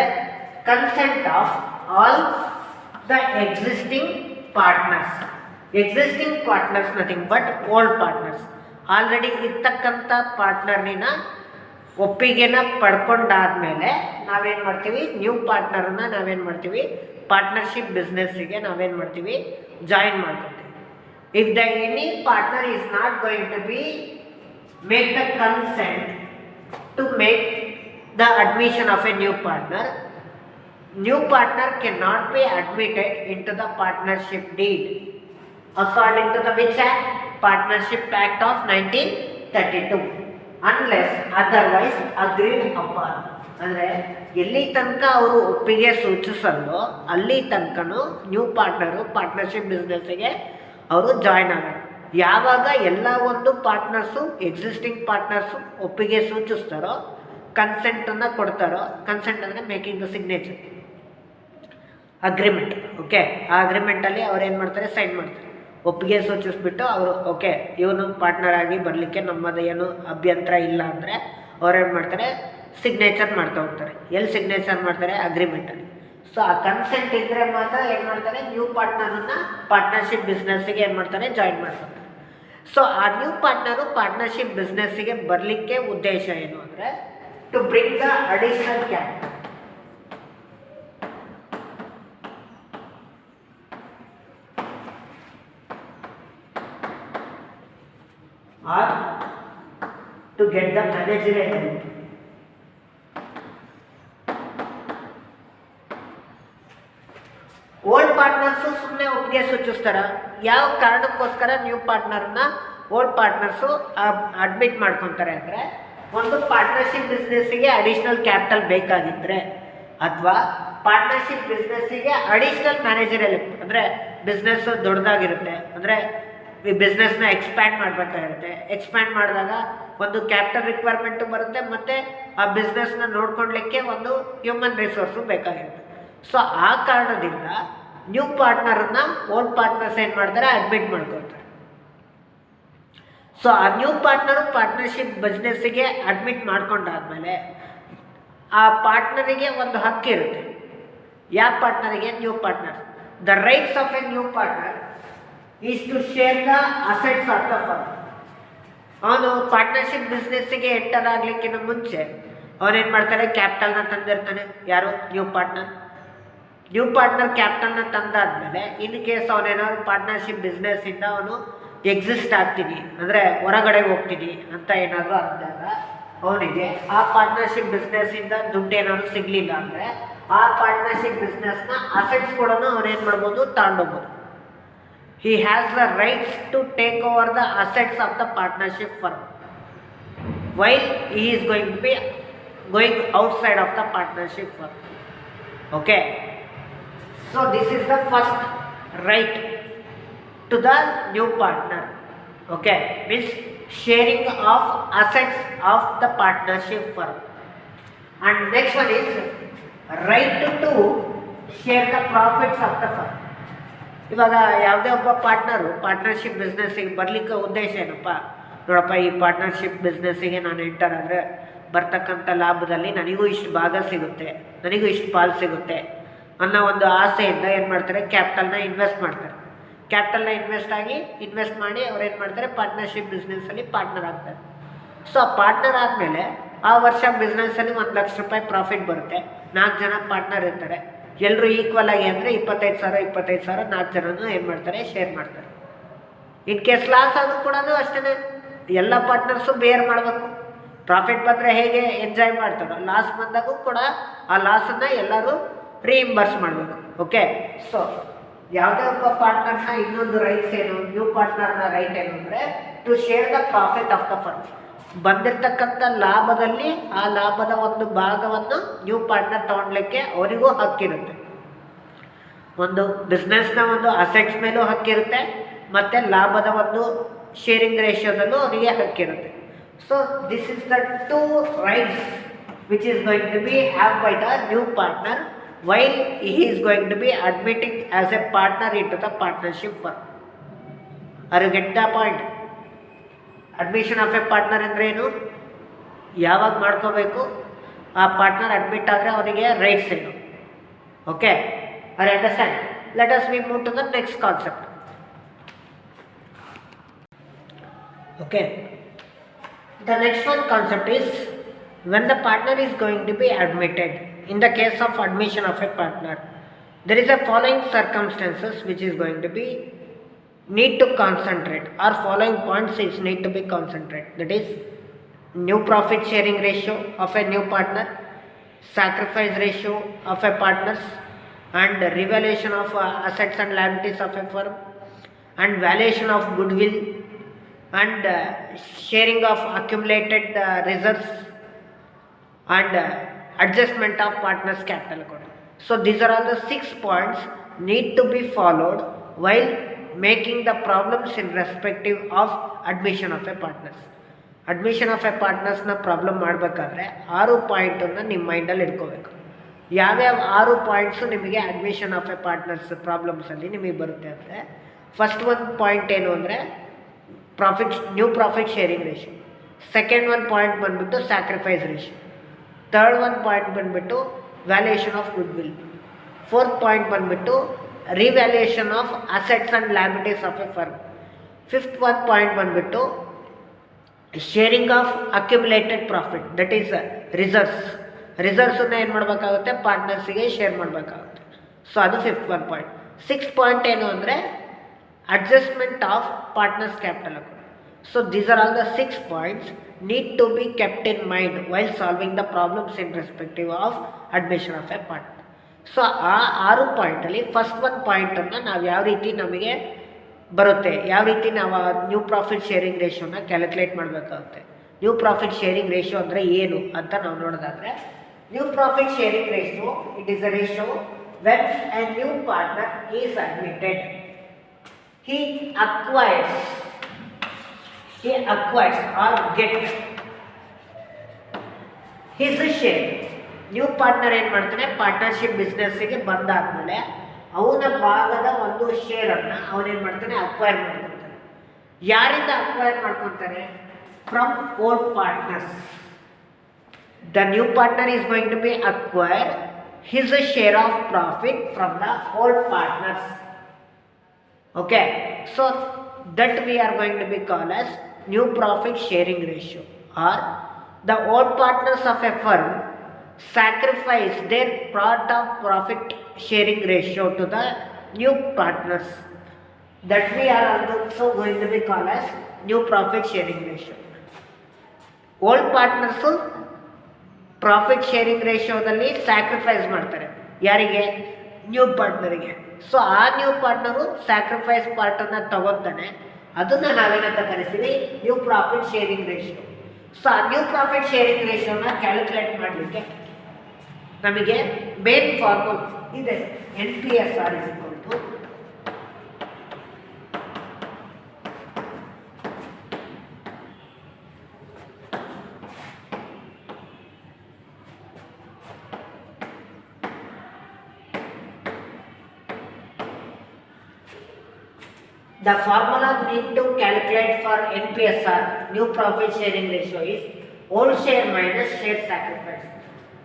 consent of all the existing partners. Existing partners nothing but old partners. Already ಇರ್ತಕ್ಕಂಥ ಪಾರ್ಟ್ನರ್ನಿನ ಒಪ್ಪಿಗೆನ ಪಡ್ಕೊಂಡಾದ್ಮೇಲೆ ನಾವೇನು ಮಾಡ್ತೀವಿ, new ಪಾರ್ಟ್ನರನ್ನ ನಾವೇನು ಮಾಡ್ತೀವಿ, partnership ಬಿಸ್ನೆಸ್ಸಿಗೆ ನಾವೇನು ಮಾಡ್ತೀವಿ, ಜಾಯಿನ್ ಮಾಡ್ಕೊತೀವಿ. If the any partner is not going to be make the consent to make the admission of a new partner. New partner cannot be admitted into the partnership deed according to the which act? Partnership Act of 1932 unless otherwise agreed upon. ಅಂದರೆ ಎಲ್ಲಿ ತನಕ ಅವರು ಒಪ್ಪಿಗೆ ಸೂಚಿಸಲ್ಲೋ ಅಲ್ಲಿ ತನಕನೂ new partner partnership ಬಿಸ್ನೆಸ್ಸಿಗೆ ಅವರು join ಆಗೋದು. ಯಾವಾಗ ಎಲ್ಲ ಒಂದು ಪಾರ್ಟ್ನರ್ಸು ಎಕ್ಸಿಸ್ಟಿಂಗ್ ಪಾರ್ಟ್ನರ್ಸು ಒಪ್ಪಿಗೆ ಸೂಚಿಸ್ತಾರೋ, ಕನ್ಸೆಂಟನ್ನು ಕೊಡ್ತಾರೋ, ಕನ್ಸೆಂಟ್ ಅಂದರೆ making the signature agreement. Okay, ಆ ಅಗ್ರಿಮೆಂಟಲ್ಲಿ ಅವ್ರು ಏನು ಮಾಡ್ತಾರೆ, ಸೈನ್ ಮಾಡ್ತಾರೆ. ಒಪ್ಪಿಗೆ ಸೂಚಿಸ್ಬಿಟ್ಟು ಅವರು ಓಕೆ ಇವನು ಪಾರ್ಟ್ನರ್ ಆಗಿ ಬರಲಿಕ್ಕೆ ನಮ್ಮದು ಏನು ಅಭ್ಯಂತರ ಇಲ್ಲ ಅಂದರೆ ಅವ್ರೇನು ಮಾಡ್ತಾರೆ, ಸಿಗ್ನೇಚರ್ ಮಾಡ್ತಾ ಹೋಗ್ತಾರೆ. ಎಲ್ಲಿ ಸಿಗ್ನೇಚರ್ ಮಾಡ್ತಾರೆ? ಅಗ್ರಿಮೆಂಟಲ್ಲಿ. ಸೊ ಆ ಕನ್ಸೆಂಟ್ ಇದ್ದರೆ ಮಾತ್ರ ಏನು ಮಾಡ್ತಾರೆ, ನ್ಯೂ ಪಾರ್ಟ್ನರನ್ನು ಪಾರ್ಟ್ನರ್ಶಿಪ್ ಬಿಸ್ನೆಸ್ಸಿಗೆ ಏನು ಮಾಡ್ತಾರೆ, ಜಾಯಿನ್ ಮಾಡ್ತಾರೆ. ಸೊ ಆ ನ್ಯೂ ಪಾರ್ಟ್ನರು ಪಾರ್ಟ್ನರ್ಶಿಪ್ ಬಿಸ್ನೆಸ್ಸಿಗೆ ಬರಲಿಕ್ಕೆ ಉದ್ದೇಶ ಏನು ಅಂದರೆ to bring the additional capital or to get the managerial help. Old partners ಸುಮ್ಮನೆ ಒಪ್ಪಿಗೆ ಸೂಚಿಸ್ತಾರ. ಯಾವ ಕಾರಣಕ್ಕೋಸ್ಕರ ನ್ಯೂ ಪಾರ್ಟ್ನರ್ನ ಓಲ್ಡ್ ಪಾರ್ಟ್ನರ್ಸು ಅಡ್ಮಿಟ್ ಮಾಡ್ಕೊತಾರೆ ಅಂದರೆ, ಒಂದು ಪಾರ್ಟ್ನರ್ಶಿಪ್ ಬಿಸ್ನೆಸ್ಸಿಗೆ ಅಡಿಷ್ನಲ್ ಕ್ಯಾಪಿಟಲ್ ಬೇಕಾಗಿದ್ದರೆ, ಅಥವಾ ಪಾರ್ಟ್ನರ್ಶಿಪ್ ಬಿಸ್ನೆಸ್ಸಿಗೆ ಅಡಿಷ್ನಲ್ ಮ್ಯಾನೇಜರಿಯಲ್, ಅಂದರೆ ಬಿಸ್ನೆಸ್ಸು ದೊಡ್ಡದಾಗಿರುತ್ತೆ, ಅಂದರೆ ಈ ಬಿಸ್ನೆಸ್ನ ಎಕ್ಸ್ಪ್ಯಾಂಡ್ ಮಾಡಬೇಕಾಗಿರುತ್ತೆ. ಎಕ್ಸ್ಪ್ಯಾಂಡ್ ಮಾಡಿದಾಗ ಒಂದು ಕ್ಯಾಪಿಟಲ್ ರಿಕ್ವೈರ್ಮೆಂಟು ಬರುತ್ತೆ, ಮತ್ತು ಆ ಬಿಸ್ನೆಸ್ನ ನೋಡ್ಕೊಳ್ಲಿಕ್ಕೆ ಒಂದು ಹ್ಯೂಮನ್ ರಿಸೋರ್ಸು ಬೇಕಾಗಿರುತ್ತೆ. ಸೊ ಆ ಕಾರಣದಿಂದ ನ್ಯೂ ಪಾರ್ಟ್ನರನ್ನು ಓಲ್ಡ್ ಪಾರ್ಟ್ನರ್ಸ್ ಏನು ಮಾಡ್ತಾರೆ, ಅಡ್ಮಿಟ್ ಮಾಡ್ಕೊಳ್ತಾರೆ. ಸೊ ಆ ನ್ಯೂ ಪಾರ್ಟ್ನರು ಪಾರ್ಟ್ನರ್ಶಿಪ್ ಬಿಸ್ನೆಸ್ಸಿಗೆ ಅಡ್ಮಿಟ್ ಮಾಡ್ಕೊಂಡಾದ್ಮೇಲೆ ಆ ಪಾರ್ಟ್ನರಿಗೆ ಒಂದು ಹಕ್ಕಿರುತ್ತೆ. ಯಾವ ಪಾರ್ಟ್ನರಿಗೆ? New partner. The rights of a new partner is to share the assets of the firm. ಅವನು ಪಾರ್ಟ್ನರ್ಶಿಪ್ ಬಿಸ್ನೆಸ್ಸಿಗೆ ಎಂಟರ್ ಆಗಲಿಕ್ಕಿಂತ ಮುಂಚೆ ಅವನೇನು ಮಾಡ್ತಾರೆ, ಕ್ಯಾಪಿಟಲ್ನ ತಂದಿರ್ತಾನೆ. ಯಾರು? New partner. ನ್ಯೂ ಪಾರ್ಟ್ನರ್ ಕ್ಯಾಪಿಟಲ್ನ ತಂದಾದ್ಮೇಲೆ ಇನ್ ಕೇಸ್ ಅವನೇನಾದ್ರು ಪಾರ್ಟ್ನರ್ಶಿಪ್ ಬಿಸ್ನೆಸ್ಸಿಂದ ಅವನು ಎಕ್ಸಿಸ್ಟ್ ಆಗ್ತೀನಿ ಅಂದರೆ ಹೊರಗಡೆ ಹೋಗ್ತೀನಿ ಅಂತ ಏನಾದರೂ ಅಂದಾಗ ಅವನಿಗೆ ಆ ಪಾರ್ಟ್ನರ್ಶಿಪ್ ಬಿಸ್ನೆಸ್ಸಿಂದ ದುಡ್ಡು ಏನಾದ್ರು ಸಿಗಲಿಲ್ಲ ಅಂದರೆ ಆ ಪಾರ್ಟ್ನರ್ಶಿಪ್ ಬಿಸ್ನೆಸ್ನ ಅಸೆಟ್ಸ್ ಕೂಡ ಅವನೇನು ಮಾಡ್ಬೋದು, ತಗೊಂಡೋಗ್ಬೋದು. He has the rights to take over the assets of the partnership firm while he is going to be going outside of the partnership firm. Okay, so this is the first right to the new partner. Okay, means sharing of assets of the partnership firm. And next one is right to share the profits of the firm. ಇವಾಗ ಯಾವುದೇ ಒಬ್ಬ partner partnership ಬಿಸ್ನೆಸ್ಸಿಗೆ ಬರಲಿಕ್ಕೆ ಉದ್ದೇಶ ಏನಪ್ಪ, ನೋಡಪ್ಪ ಈ partnership ಬಿಸ್ನೆಸ್ಸಿಗೆ ನಾನು enter ಆದರೆ ಬರ್ತಕ್ಕಂಥ ಲಾಭದಲ್ಲಿ ನನಗೂ ಇಷ್ಟು ಭಾಗ ಸಿಗುತ್ತೆ, ನನಗೂ ಇಷ್ಟು ಪಾಲು ಸಿಗುತ್ತೆ ಅನ್ನೋ ಒಂದು ಆಸೆಯಿಂದ ಏನು ಮಾಡ್ತಾರೆ, ಕ್ಯಾಪಿಟಲ್ನ ಇನ್ವೆಸ್ಟ್ ಮಾಡ್ತಾರೆ. ಕ್ಯಾಪಿಟಲ್ನ ಇನ್ವೆಸ್ಟ್ ಮಾಡಿ ಅವ್ರು ಏನು ಮಾಡ್ತಾರೆ, ಪಾರ್ಟ್ನರ್ಶಿಪ್ ಬಿಸ್ನೆಸ್ಸಲ್ಲಿ ಪಾರ್ಟ್ನರ್ ಆಗ್ತಾರೆ. ಸೊ ಆ ಪಾರ್ಟ್ನರ್ ಆದಮೇಲೆ ಆ ವರ್ಷ ಬಿಸ್ನೆಸ್ಸಲ್ಲಿ 1 ಲಕ್ಷ ರೂಪಾಯಿ ಪ್ರಾಫಿಟ್ ಬರುತ್ತೆ. 4 ಜನ ಪಾರ್ಟ್ನರ್ ಇರ್ತಾರೆ. ಎಲ್ಲರೂ ಈಕ್ವಲ್ ಆಗಿ ಅಂದರೆ 25,000 4 ಜನನೂ ಏನು ಮಾಡ್ತಾರೆ, ಶೇರ್ ಮಾಡ್ತಾರೆ. ಇನ್ ಕೇಸ್ ಲಾಸ್ ಆದರೂ ಕೂಡ ಅಷ್ಟೇ, ಎಲ್ಲ ಪಾರ್ಟ್ನರ್ಸು ಬೇರ್ ಮಾಡಬೇಕು. ಪ್ರಾಫಿಟ್ ಬಂದರೆ ಹೇಗೆ ಎಂಜಾಯ್ ಮಾಡ್ತಾರೋ, ಲಾಸ್ ಬಂದಾಗೂ ಕೂಡ ಆ ಲಾಸನ್ನು ಎಲ್ಲರೂ ರೀಇಂಬರ್ಸ್ ಮಾಡಬೇಕು. ಓಕೆ, ಸೊ ಯಾವುದೇ ಒಬ್ಬ ಪಾರ್ಟ್ನರ್ನ ಇನ್ನೊಂದು ರೈಟ್ಸ್ ಏನು, ನ್ಯೂ ಪಾರ್ಟ್ನರ್ನ ರೈಟ್ ಏನು ಅಂದರೆ to share the profit of the firm. ಬಂದಿರತಕ್ಕಂಥ ಲಾಭದಲ್ಲಿ ಆ ಲಾಭದ ಒಂದು ಭಾಗವನ್ನು ನ್ಯೂ ಪಾರ್ಟ್ನರ್ ತೊಗೊಳ್ಲಿಕ್ಕೆ ಅವರಿಗೂ ಹಕ್ಕಿರುತ್ತೆ. ಒಂದು ಬಿಸ್ನೆಸ್ನ ಒಂದು ಅಸೆಟ್ಸ್ ಮೇಲೂ ಹಕ್ಕಿರುತ್ತೆ, ಮತ್ತು ಲಾಭದ ಒಂದು ಶೇರಿಂಗ್ ರೇಷಿಯೋದಲ್ಲೂ ಅವರಿಗೆ ಹಕ್ಕಿರುತ್ತೆ. So this is the 2 rights which is going to be have by the new partner while he is going to be admitting as a partner in to the partnership firm. Are you get the point? Admission of a partner ಅಂದರೆ ಏನು, ಯಾವಾಗ ಮಾಡ್ಕೋಬೇಕು, ಆ partner admit ಆದರೆ ಅವನಿಗೆ rights ಏನು. Okay, are you understand? Let us we move to the next concept. Okay, the next one concept is when the partner is going to be admitted. In the case of admission of a partner, there is a following circumstances which is going to be need to concentrate, or following points is need to be concentrate. That is, new profit sharing ratio of a new partner, sacrifice ratio of a partners, and revaluation of assets and liabilities of a firm, and valuation of goodwill, and sharing of accumulated reserves, and adjustment of partners capital account. So these are all the 6 points need to be followed while making the problems in respective of admission of a partners. Admission of a ಪಾರ್ಟ್ನರ್ಸ್ನ problem ಮಾಡಬೇಕಾದ್ರೆ 6 ಪಾಯಿಂಟನ್ನು ನಿಮ್ಮ ಮೈಂಡಲ್ಲಿ ಇಟ್ಕೋಬೇಕು. ಯಾವ್ಯಾವ 6 ಪಾಯಿಂಟ್ಸು ನಿಮಗೆ admission of a partners ಪ್ರಾಬ್ಲಮ್ಸಲ್ಲಿ ನಿಮಗೆ ಬರುತ್ತೆ ಅಂದರೆ, ಫಸ್ಟ್ ಒಂದು ಪಾಯಿಂಟ್ ಏನು ಅಂದರೆ new profit sharing ratio. Second ಒಂದು ಪಾಯಿಂಟ್ ಬಂದುಬಿಟ್ಟು ಸ್ಯಾಕ್ರಿಫೈಸ್ ರೇಷಿಯೋ. ಥರ್ಡ್ ಒಂದು ಪಾಯಿಂಟ್ ಬಂದುಬಿಟ್ಟು valuation of goodwill. Fourth point ಬಂದುಬಿಟ್ಟು revaluation of assets and liabilities of a firm. Fifth ಒಂದು ಪಾಯಿಂಟ್ ಬಂದುಬಿಟ್ಟು sharing of accumulated profit, that is ರಿಸರ್ವ್ಸನ್ನು ಏನು ಮಾಡಬೇಕಾಗುತ್ತೆ, ಪಾರ್ಟ್ನರ್ಸಿಗೆ ಶೇರ್ ಮಾಡಬೇಕಾಗುತ್ತೆ. ಸೊ ಅದು fifth one point. Six point ಏನು ಅಂದರೆ adjustment of partners capital account. So these are all the 6 points need to be kept in mind while solving the problems in respective of admission of a partner. So ಆ 6 ಪಾಯಿಂಟಲ್ಲಿ first ಒಂದು ಪಾಯಿಂಟನ್ನು ನಾವು ಯಾವ ರೀತಿ ನಮಗೆ ಬರುತ್ತೆ, ಯಾವ ರೀತಿ ನಾವು ನ್ಯೂ ಪ್ರಾಫಿಟ್ ಶೇರಿಂಗ್ ರೇಷಿಯೋನ ಕ್ಯಾಲ್ಕುಲೇಟ್ ಮಾಡಬೇಕಾಗುತ್ತೆ. ನ್ಯೂ ಪ್ರಾಫಿಟ್ ಶೇರಿಂಗ್ ರೇಷಿಯೋ ಅಂದರೆ ಏನು ಅಂತ ನಾವು ನೋಡೋದಾದರೆ, new profit sharing ratio it is a ratio when a new partner is admitted, he acquires or gets his share. ನ್ಯೂ ಪಾರ್ಟ್ನರ್ ಏನು ಮಾಡ್ತಾನೆ, ಪಾರ್ಟ್ನರ್ಶಿಪ್ ಬಿಸ್ನೆಸ್ಸಿಗೆ ಬಂದಾದಮೇಲೆ ಅವನ ಭಾಗದ ಒಂದು ಶೇರನ್ನು ಅವನೇನು ಮಾಡ್ತಾನೆ, ಅಕ್ವೈರ್ ಮಾಡ್ಕೊತಾನೆ. ಯಾರಿಂದ ಅಕ್ವೈರ್ ಮಾಡ್ಕೊತಾನೆ? From old partners. The new partner is going to be acquire his share of profit from the old partners. Okay, so that we are going to be called as new profit sharing ratio, or the old partners of a firm sacrifice their part of profit sharing ratio to the new partners. That we are also going to be called as new profit sharing ratio. Old partners profit sharing ರೇಷಿಯೋದಲ್ಲಿ sacrifice ಮಾಡ್ತಾರೆ. ಯಾರಿಗೆ? New ಪಾರ್ಟ್ನರಿಗೆ. So ಆ new partner sacrifice ಪಾರ್ಟನ್ನು ತಗೊತಾನೆ, ಅದನ್ನು ನಾವೇನಂತ ಕರಿತೀವಿ, new profit sharing ratio. So ಆ ನ್ಯೂ ಪ್ರಾಫಿಟ್ ಶೇರಿಂಗ್ ರೇಷಿಯೋನ ಕ್ಯಾಲ್ಕುಲೇಟ್ ಮಾಡಲಿಕ್ಕೆ ನಮಗೆ ಮೇನ್ ಫಾರ್ಮುಲಾ ಇದೆ. NPSR is equal to the formula need to calculate for NPSR, new profit sharing ratio, is old share minus share sacrifice.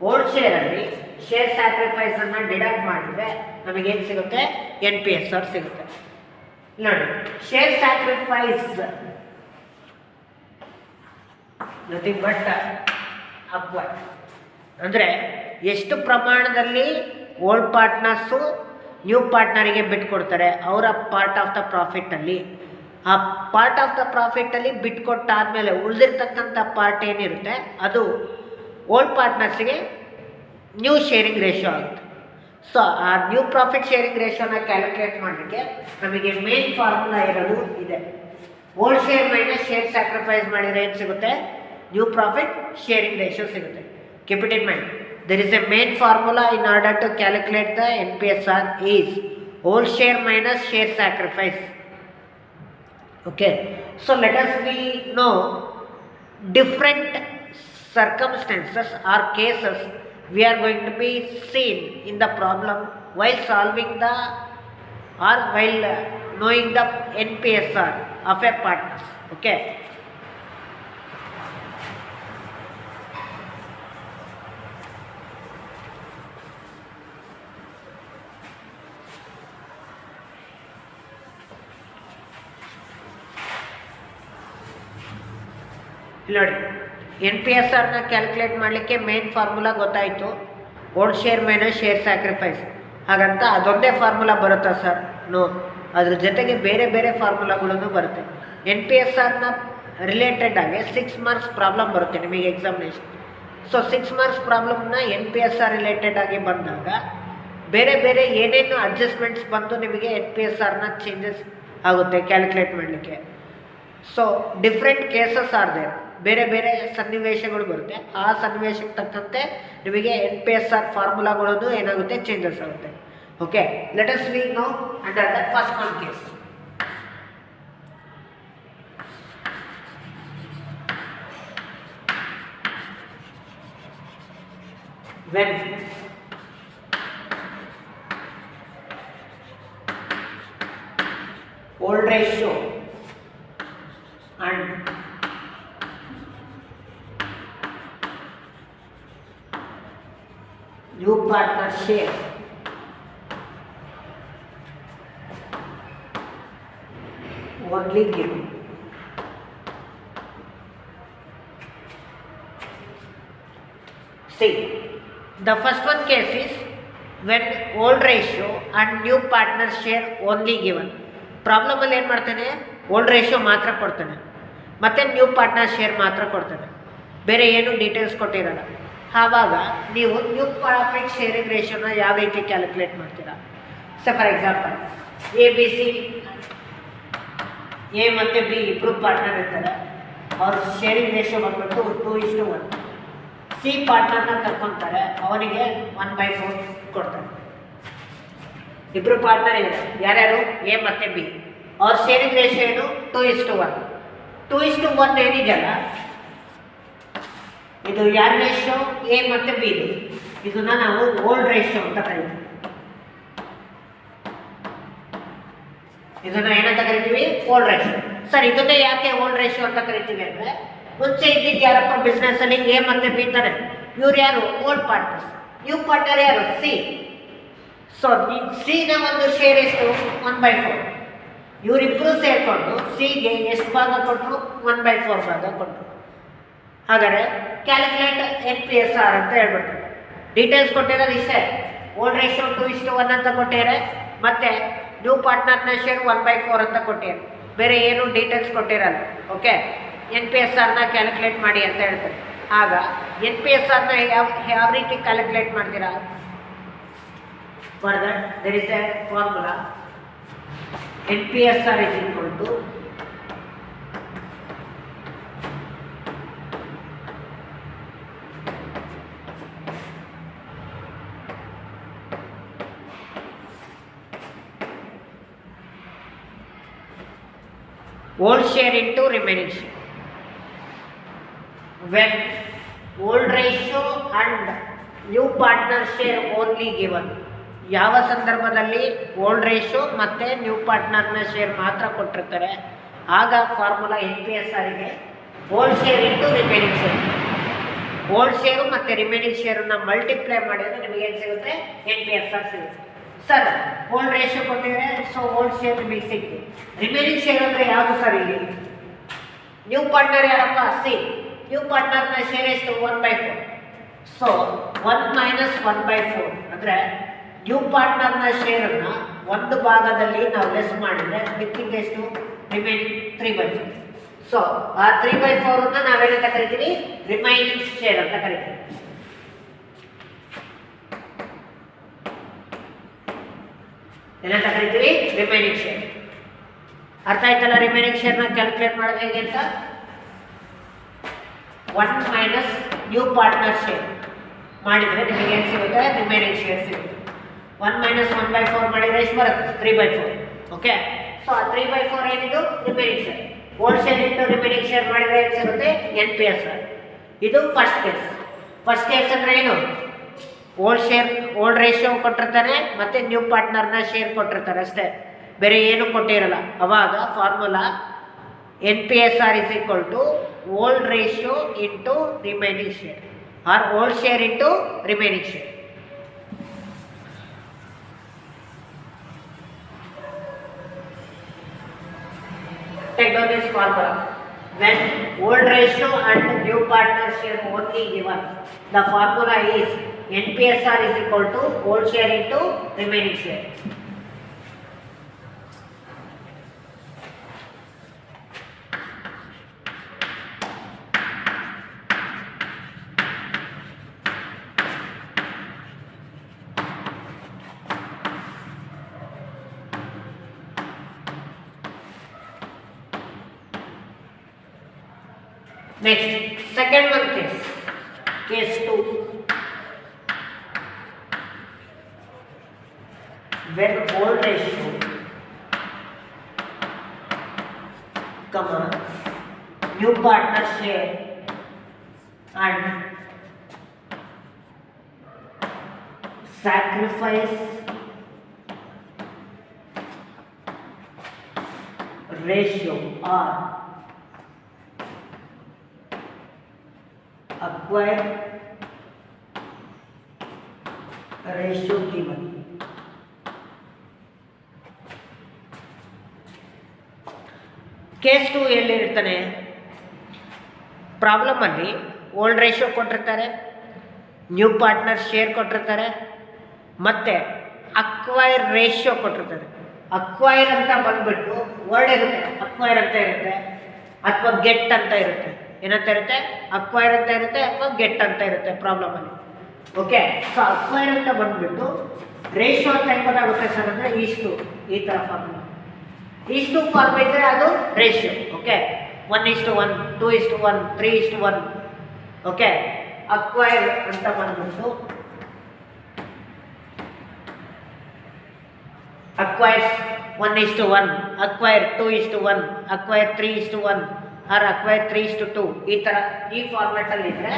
old share ಅಲ್ಲಿ share sacrifice ಅನ್ನು deduct ಮಾಡಿದ್ರೆ ನಮಗೆ ಏನು ಸಿಗುತ್ತೆ? NPSR ಸಿಗುತ್ತೆ. ನೋಡಿ, share sacrifice nothing but acquire ಅಂದರೆ ಎಷ್ಟು ಪ್ರಮಾಣದಲ್ಲಿ ಓಲ್ಡ್ ಪಾರ್ಟ್ನರ್ಸು ನ್ಯೂ ಪಾರ್ಟ್ನರಿಗೆ ಬಿಟ್ಕೊಡ್ತಾರೆ ಅವರ ಪಾರ್ಟ್ ಆಫ್ ದ ಪ್ರಾಫಿಟಲ್ಲಿ. ಆ ಪಾರ್ಟ್ ಆಫ್ ದ ಪ್ರಾಫಿಟಲ್ಲಿ ಬಿಟ್ಕೊಟ್ಟಾದಮೇಲೆ ಉಳಿದಿರ್ತಕ್ಕಂಥ ಪಾರ್ಟ್ ಏನಿರುತ್ತೆ ಅದು ಓಲ್ಡ್ ಪಾರ್ಟ್ನರ್ಸಿಗೆ ನ್ಯೂ ಶೇರಿಂಗ್ ರೇಷಿಯೋ ಆಗುತ್ತೆ. ಸೊ ಆ ನ್ಯೂ ಪ್ರಾಫಿಟ್ ಶೇರಿಂಗ್ ರೇಷಿಯೋನ ಕ್ಯಾಲ್ಕುಲೇಟ್ ಮಾಡಲಿಕ್ಕೆ ನಮಗೆ ಮೇನ್ ಫಾರ್ಮುಲಾ ಇರೋದು ಇದೆ. Old share minus share sacrifice ಮಾಡಿದರೆ ಏನು ಸಿಗುತ್ತೆ? ನ್ಯೂ ಪ್ರಾಫಿಟ್ ಶೇರಿಂಗ್ ರೇಷಿಯೋ ಸಿಗುತ್ತೆ. Keep it in mind. There is a main formula in order to calculate the NPSR is old share minus share sacrifice. Okay, so let us know different circumstances or cases we are going to be seen in the problem while solving the or while knowing the NPSR of a partners. Okay. ನೋಡಿ, NPSRನ calculate ಮಾಡಲಿಕ್ಕೆ main formula ಗೊತ್ತಾಯಿತು, old share minus share sacrifice. ಹಾಗಂತ ಅದೊಂದೇ formula ಬರುತ್ತಾ sir? No, ಅದ್ರ ಜೊತೆಗೆ ಬೇರೆ ಬೇರೆ ಫಾರ್ಮುಲಾಗಳನ್ನು ಬರುತ್ತೆ. NPSRನ ರಿಲೇಟೆಡ್ ಆಗಿ 6 ಮಾರ್ಕ್ಸ್ ಪ್ರಾಬ್ಲಮ್ ಬರುತ್ತೆ ನಿಮಗೆ ಎಕ್ಸಾಮಿನೇಷನ್. ಸೊ 6 ಮಾರ್ಕ್ಸ್ ಪ್ರಾಬ್ಲಮ್ನ NPSR ರಿಲೇಟೆಡ್ ಆಗಿ ಬಂದಾಗ ಬೇರೆ ಬೇರೆ ಏನೇನು ಅಡ್ಜಸ್ಟ್ಮೆಂಟ್ಸ್ ಬಂದು ನಿಮಗೆ NPSRನ ಚೇಂಜಸ್ ಆಗುತ್ತೆ ಕ್ಯಾಲ್ಕುಲೇಟ್ ಮಾಡಲಿಕ್ಕೆ. So different cases are there, ಬೇರೆ ಬೇರೆ ಸನ್ನಿವೇಶಗಳು ಬರುತ್ತೆ. ಆ ಸನ್ನಿವೇಶಕ್ಕೆ ತಕ್ಕಂತೆ ನಿಮಗೆ NPSR ಫಾರ್ಮುಲಾಗಳದ್ದು ಏನಾಗುತ್ತೆ ಚೇಂಜಸ್ ಆಗುತ್ತೆ. Okay, let us we know under the first one case. When old ratio and new partner share only given. See, the first one case is when old ratio and new partner share only given. Problem ಅಲ್ಲಿ ಏನು ಮಾಡ್ತಾನೆ, old ratio ಮಾತ್ರ ಕೊಡ್ತಾನೆ ಮತ್ತು new partner share ಮಾತ್ರ ಕೊಡ್ತಾನೆ, ಬೇರೆ ಏನು ಡೀಟೇಲ್ಸ್ ಕೊಟ್ಟಿರಲ್ಲ. ಆವಾಗ ನೀವು ನ್ಯೂ ಪ್ರಾಫಿಟ್ ಶೇರಿಂಗ್ ರೇಷಿಯೋನ ಯಾವ ರೀತಿ ಕ್ಯಾಲ್ಕುಲೇಟ್ ಮಾಡ್ತೀರಾ? So for example ABC A ಮತ್ತು B ಇಬ್ಬರು ಪಾರ್ಟ್ನರ್ ಇರ್ತಾರೆ. ಅವ್ರ ಶೇರಿಂಗ್ ರೇಷಿಯೋ ಬಂದ್ಬಿಟ್ಟು 2:1. C ಪಾರ್ಟ್ನರ್ನ ಕರ್ಕೊತಾರೆ, ಅವನಿಗೆ 1/4 ಕೊಡ್ತಾರೆ. ಇಬ್ಬರು ಪಾರ್ಟ್ನರ್ ಇದೆ, ಯಾರ್ಯಾರು A ಮತ್ತು B. ಅವ್ರ ಶೇರಿಂಗ್ ರೇಷಿಯೋ ಏನು 2:1. 2:1 ಏನಿದೆಯಲ್ಲ, ಇದು ಯಾರ ರೇಷಿಯೋ A ಮತ್ತು B. ಇದನ್ನ ನಾವು ಓಲ್ಡ್ ರೇಷಿಯೋ ಅಂತ ಕರಿತೀವಿ. ಇದನ್ನ ಏನಂತ ಕರಿತೀವಿ? Old ratio. ಸರ್, ಇದನ್ನೇ ಯಾಕೆ ಓಲ್ಡ್ ರೇಷಿಯೋ ಅಂತ ಕರಿತೀವಿ ಅಂದರೆ, ಮುಂಚೆ ಇದ್ದಿದ್ದು ಯಾರಪ್ಪ ಬಿಸ್ನೆಸ್ ಅಲ್ಲಿ A ಮತ್ತು B ತಾನೆ, ಇವ್ರು ಯಾರು? Old partners. ನ್ಯೂ ಪಾರ್ಟ್ನರ್ ಯಾರು? C. ಸೊ ಸಿನ ಒಂದು ಶೇರ್ ಎಷ್ಟು? 1/4. ಇವರಿಬ್ಬರು ಸೇರಿಕೊಂಡು ಸಿಗೆ ಎಷ್ಟು ಭಾಗ ಕೊಟ್ಟರು? 1/4 ಭಾಗ ಕೊಟ್ಟರು. ಹಾಗಾದರೆ ಕ್ಯಾಲ್ಕುಲೇಟ್ NPSR ಅಂತ ಹೇಳ್ಬಿಡ್ತಾರೆ. ಡೀಟೇಲ್ಸ್ ಕೊಟ್ಟಿರೋದು ಇಷ್ಟೇ. ಓಲ್ಡ್ ರೇಷಿಯೋ 2:1 ಅಂತ ಕೊಟ್ಟಿದ್ದಾರೆ, ಮತ್ತು ನ್ಯೂ ಪಾರ್ಟ್ನರ್ನ ಶೇರ್ 1/4 ಅಂತ ಕೊಟ್ಟಿದ್ದಾರೆ. ಬೇರೆ ಏನು ಡೀಟೇಲ್ಸ್ ಕೊಟ್ಟಿರಲ್ಲ. ಓಕೆ, NPSRನ ಕ್ಯಾಲ್ಕುಲೇಟ್ ಮಾಡಿ ಅಂತ ಹೇಳ್ತಾರೆ. ಆಗ NPSRನ ಯಾವ ರೀತಿ ಕ್ಯಾಲ್ಕುಲೇಟ್ ಮಾಡ್ತೀರಾ? For that there is a formula. NPSR is equal to old share into remaining share. When old ratio and new partner share only given, ಯಾವ ಸಂದರ್ಭದಲ್ಲಿ ಓಲ್ಡ್ ರೇಷಿಯೋ ಮತ್ತು ನ್ಯೂ ಪಾರ್ಟ್ನರ್ನ ಶೇರ್ ಮಾತ್ರ ಕೊಟ್ಟಿರ್ತಾರೆ, ಆಗ ಫಾರ್ಮುಲಾ NPSRಗೆ old share into remaining share. Old share ಮತ್ತು remaining ಶೇರನ್ನು ಮಲ್ಟಿಪ್ಲೈ ಮಾಡಿದರೆ ನಿಮಗೆ ಏನು ಸಿಗುತ್ತೆ? NPSR ಸಿಗುತ್ತೆ. ಸರ್, ಓಲ್ಡ್ ರೇಷಿಯೋ ಕೊಟ್ಟಿದ್ರೆ, ಸೊ ಓಲ್ಡ್ ಶೇರ್ ನಿಮಗೆ ಸಿಕ್ತು. ರಿಮೈನಿಂಗ್ ಶೇರ್ ಅಂದರೆ ಯಾವುದು ಸರ್? ಇಲ್ಲಿ ನ್ಯೂ ಪಾರ್ಟ್ನರ್ ಯಾರಪ್ಪ? C. ನ್ಯೂ ಪಾರ್ಟ್ನರ್ನ ಶೇರ್ ಎಷ್ಟು? 1/4. ಸೊ 1 - 1/4 ಅಂದರೆ ನ್ಯೂ ಪಾರ್ಟ್ನರ್ನ ಶೇರನ್ನು ಒಂದು ಭಾಗದಲ್ಲಿ ನಾವು ಲೆಸ್ ಮಾಡಿದರೆ ಮಿಕ್ಕಿದ್ದು ಎಷ್ಟು? ರಿಮೈನಿಂಗ್ 3/4. ಸೊ ಆ 3/4 ನಾವೇನಂತ ಕರಿತೀವಿ? ರಿಮೈನಿಂಗ್ ಶೇರ್ ಅಂತ ಕರಿತೀವಿ. ಏನಂತ ಕರಿತೀವಿ? Remaining share. ಅರ್ಥ ಆಯ್ತಲ್ಲ? ರಿಮೈನಿಂಗ್ ಶೇರ್ನ ಕ್ಯಾಲ್ಕುಲೇಟ್ ಮಾಡೋದು ಹೇಗೆ ಅಂತ? 1 - ನ್ಯೂ ಪಾರ್ಟ್ನರ್ ಶೇರ್ ಮಾಡಿದರೆ ನಿಮಗೆ ಏನು ಸಿಗುತ್ತೆ? ರಿಮೈನಿಂಗ್ ಶೇರ್ ಸಿಗುತ್ತೆ. 1 - 1/4 ಮಾಡಿದರೆ ಎಷ್ಟು ಬರುತ್ತೆ? 3/4. ಓಕೆ, ಸೊ ಆ 3/4 ಏನಿದು? Remaining share. Old share into remaining share ಮಾಡಿದರೆ ಏನು ಸಿಗುತ್ತೆ? NPSR. ಇದು ಫಸ್ಟ್ ಕೇಸ್. ಫಸ್ಟ್ ಕೇಸ್ ಅಂದರೆ ಏನು? ಓಲ್ಡ್ ರೇಷಿಯೋ ಕೊಟ್ಟಿರ್ತಾನೆ ಮತ್ತು ನ್ಯೂ ಪಾರ್ಟ್ನರ್ನ ಶೇರ್ ಕೊಟ್ಟಿರ್ತಾರೆ ಅಷ್ಟೇ, ಬೇರೆ ಏನು ಕೊಟ್ಟಿರಲ್ಲ. ಅವಾಗ formula NPSR is equal to old ratio into remaining share or old share into remaining share. Take down this formula. When old ratio and new partner share only given, the formula is NPSR is equal to old share into remaining share. Next, second one case 2. When old ratio, new partner share and sacrifice ratio are acquired ratio given. Case 2 ಎಲ್ಲಿರ್ತಾನೆ, ಪ್ರಾಬ್ಲಮಲ್ಲಿ old ratio ಕೊಟ್ಟಿರ್ತಾರೆ, new partner share ಕೊಟ್ಟಿರ್ತಾರೆ, ಮತ್ತು acquire ratio ಕೊಟ್ಟಿರ್ತಾರೆ. Acquire ಅಂತ ಬಂದ್ಬಿಟ್ಟು word ಇರುತ್ತೆ, acquire ಅಂತ ಇರುತ್ತೆ ಅಥವಾ ಗೆಟ್ ಅಂತ ಇರುತ್ತೆ. ಏನಂತ ಇರುತ್ತೆ? ಅಕ್ವೈರ್ ಅಂತ ಇರುತ್ತೆ ಅಥವಾ ಗೆಟ್ ಅಂತ ಇರುತ್ತೆ ಪ್ರಾಬ್ಲಮಲ್ಲಿ. ಓಕೆ, ಸೊ ಅಕ್ವೈರ್ ಅಂತ ಬಂದ್ಬಿಟ್ಟು ರೇಷಿಯೋ ಅಂತ ಹೆಂಗೆ ಗೊತ್ತಾಗುತ್ತೆ ಸರ್ ಅಂದರೆ ಇಷ್ಟು ಈ ಥರ ಫಾರ್ಮುಲಾ. ಇಷ್ಟು ಫಾರ್ಮ್ ಇದ್ದರೆ ಅದು ರೇಷಿಯೋ. ಓಕೆ, 1:1, 2:1, 3:1. ಓಕೆ, ಅಕ್ವೈರ್ ಅಂತ ಬಂದ್ಬಿಟ್ಟು acquire 1:1, acquire 2:1, acquire 3:1 or acquire 3:2 ಈ ಥರ ಈ ಫಾರ್ಮ್ಯಾಟಲ್ಲಿ ಇದ್ದರೆ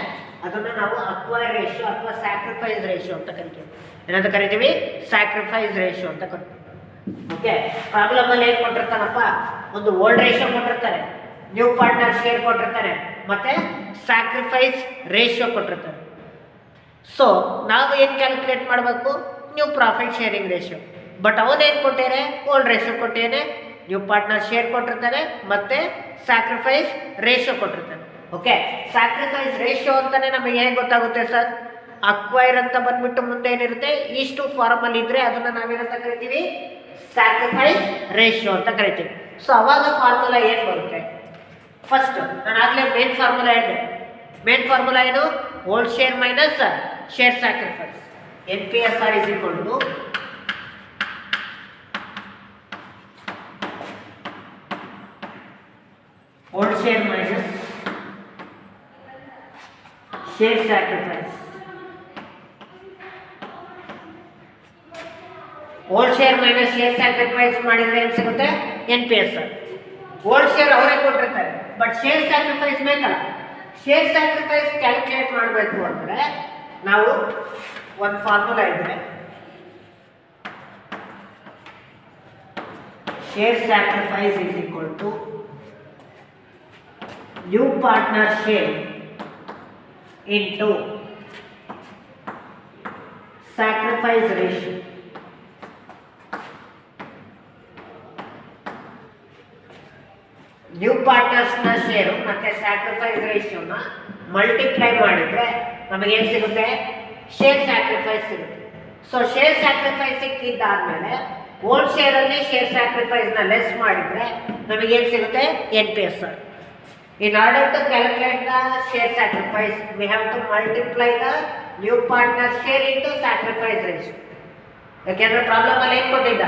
ಅದನ್ನು ನಾವು ಅಕ್ವೈರ್ ರೇಷಿಯೋ ಅಥವಾ ಸ್ಯಾಕ್ರಿಫೈಸ್ ರೇಷಿಯೋ ಅಂತ ಕರಿತೀವಿ. ಏನಂತ ಕರಿತೀವಿ? ಸ್ಯಾಕ್ರಿಫೈಸ್ ರೇಷಿಯೋ ಅಂತ ಕರಿತೀವಿ. ಓಕೆ, ಪ್ರಾಬ್ಲಮಲ್ಲಿ ಏನು ಕೊಟ್ಟಿರ್ತಾನಪ್ಪ, ಒಂದು ಓಲ್ಡ್ ರೇಷಿಯೋ ಕೊಟ್ಟಿರ್ತಾರೆ, ನ್ಯೂ ಪಾರ್ಟ್ನರ್ ಶೇರ್ ಕೊಟ್ಟಿರ್ತಾರೆ, ಮತ್ತೆ ಸ್ಯಾಕ್ರಿಫೈಸ್ ರೇಷಿಯೋ ಕೊಟ್ಟಿರ್ತಾರೆ. ಸೊ ನಾವು ಏನು ಕ್ಯಾಲ್ಕುಲೇಟ್ ಮಾಡಬೇಕು? New profit sharing ratio. But ಅವನೇನು ಕೊಟ್ಟಿದ್ದಾರೆ? ಓಲ್ಡ್ ರೇಷಿಯೋ ಕೊಟ್ಟಿದ್ದಾನೆ, ನ್ಯೂ ಪಾರ್ಟ್ನರ್ ಶೇರ್ ಕೊಟ್ಟಿರ್ತಾರೆ, ಮತ್ತೆ ಸ್ಯಾಕ್ರಿಫೈಸ್ ರೇಷಿಯೋ ಕೊಟ್ಟಿರ್ತಾರೆ. ಓಕೆ, ಸ್ಯಾಕ್ರಿಫೈಸ್ ರೇಷಿಯೋ ಅಂತಾನೆ ನಮಗೆ ಹೇಗೆ ಗೊತ್ತಾಗುತ್ತೆ ಸರ್? ಅಕ್ವೈರ್ ಅಂತ ಬಂದ್ಬಿಟ್ಟು ಮುಂದೆ ಏನಿರುತ್ತೆ, ಇಷ್ಟು ಫಾರ್ಮಲ್ಲಿ ಇದ್ರೆ ಅದನ್ನು ನಾವೇನಂತ ಕರಿತೀವಿ? ಸ್ಯಾಕ್ರಿಫೈಸ್ ರೇಷಿಯೋ ಅಂತ ಕರಿತೀವಿ. ಸೊ ಅವಾಗ ಫಾರ್ಮುಲಾ ಏನು ಬರುತ್ತೆ? ಫಸ್ಟ್ ನಾನು ಆಗಲೇ ಮೇನ್ ಫಾರ್ಮುಲಾ ಹೇಳಿದೆ. ಮೇನ್ ಫಾರ್ಮುಲಾ ಏನು? Old share minus share sacrifice. NPSR is equal to old share minus share sacrifice. Old share minus share sacrifice ಮಾಡಿದ್ರೆ ಏನು ಸಿಗುತ್ತೆ? NPSR. ಓಲ್ಡ್ ಶೇರ್ ಅವರೇ ಕೊಟ್ಟಿರ್ತಾರೆ, ಬಟ್ ಶೇರ್ ಸ್ಯಾಕ್ರಿಫೈಸ್ ಬೇಕಲ್ಲ. ಶೇರ್ ಸ್ಯಾಕ್ರಿಫೈಸ್ ಕ್ಯಾಲ್ಕುಲೇಟ್ ಮಾಡಬೇಕು ಅಂದರೆ ನಾವು ಒಂದು ಫಾರ್ಮುಲಾ ಇದ್ರೆ, share sacrifice is equal to new partner share into sacrifice ratio. New ಪಾರ್ಟ್ನರ್ಸ್ನ ಶೇರು ಮತ್ತು ಸ್ಯಾಕ್ರಿಫೈಸ್ ರೇಷಿಯೋನ ಮಲ್ಟಿಪ್ಲೈ ಮಾಡಿದರೆ ನಮಗೇನು ಸಿಗುತ್ತೆ? ಶೇರ್ ಸ್ಯಾಕ್ರಿಫೈಸ್ ಸಿಗುತ್ತೆ. ಸೊ ಶೇರ್ ಸ್ಯಾಕ್ರಿಫೈಸ್ ಸಿಕ್ಕಿದ್ದಾದಮೇಲೆ ಓಲ್ಡ್ ಶೇರಲ್ಲಿ ಶೇರ್ ಸ್ಯಾಕ್ರಿಫೈಸ್ನ ಲೆಸ್ ಮಾಡಿದರೆ ನಮಗೇನು ಸಿಗುತ್ತೆ? NPSR. In order to calculate the share sacrifice, we have to multiply the new partner share into sacrifice ratio. ಯಾಕೆಂದರೆ ಪ್ರಾಬ್ಲಮಲ್ಲಿ ಏನು ಕೊಟ್ಟಿದ್ದ?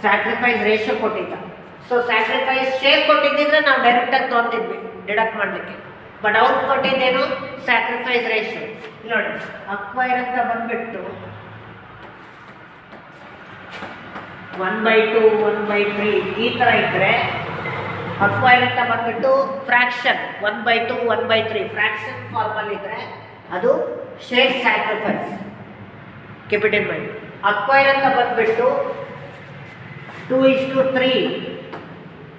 ಸ್ಯಾಕ್ರಿಫೈಸ್ ರೇಷಿಯೋ ಕೊಟ್ಟಿದ್ದ. ಸೊ ಸ್ಯಾಕ್ರಿಫೈಸ್ ಶೇರ್ ಕೊಟ್ಟಿದ್ದಿದ್ರೆ ನಾವು ಡೈರೆಕ್ಟಾಗಿ ತೊಗೊತಿದ್ವಿ ಡಿಡಕ್ಟ್ ಮಾಡಲಿಕ್ಕೆ. ಬಟ್ ಅವ್ರು ಕೊಟ್ಟಿದ್ದೇನು? Sacrifice ratio. ನೋಡಿ, ಅಕ್ವೈರ್ ಅಂತ ಬಂದ್ಬಿಟ್ಟು 1/2, 1/3 ಈ ಥರ ಇದ್ದರೆ, ಅಕ್ವೈರ್ ಅಂತ ಬಂದ್ಬಿಟ್ಟು ಫ್ರಾಕ್ಷನ್ 1/2, 1/3 ಫ್ರಾಕ್ಷನ್ ಫಾರ್ಮಲ್ಲಿ ಇದ್ದರೆ ಅದು share sacrifice. Keep it in mind. Acquire ಅಂತ ಬಂದ್ಬಿಟ್ಟು 2:3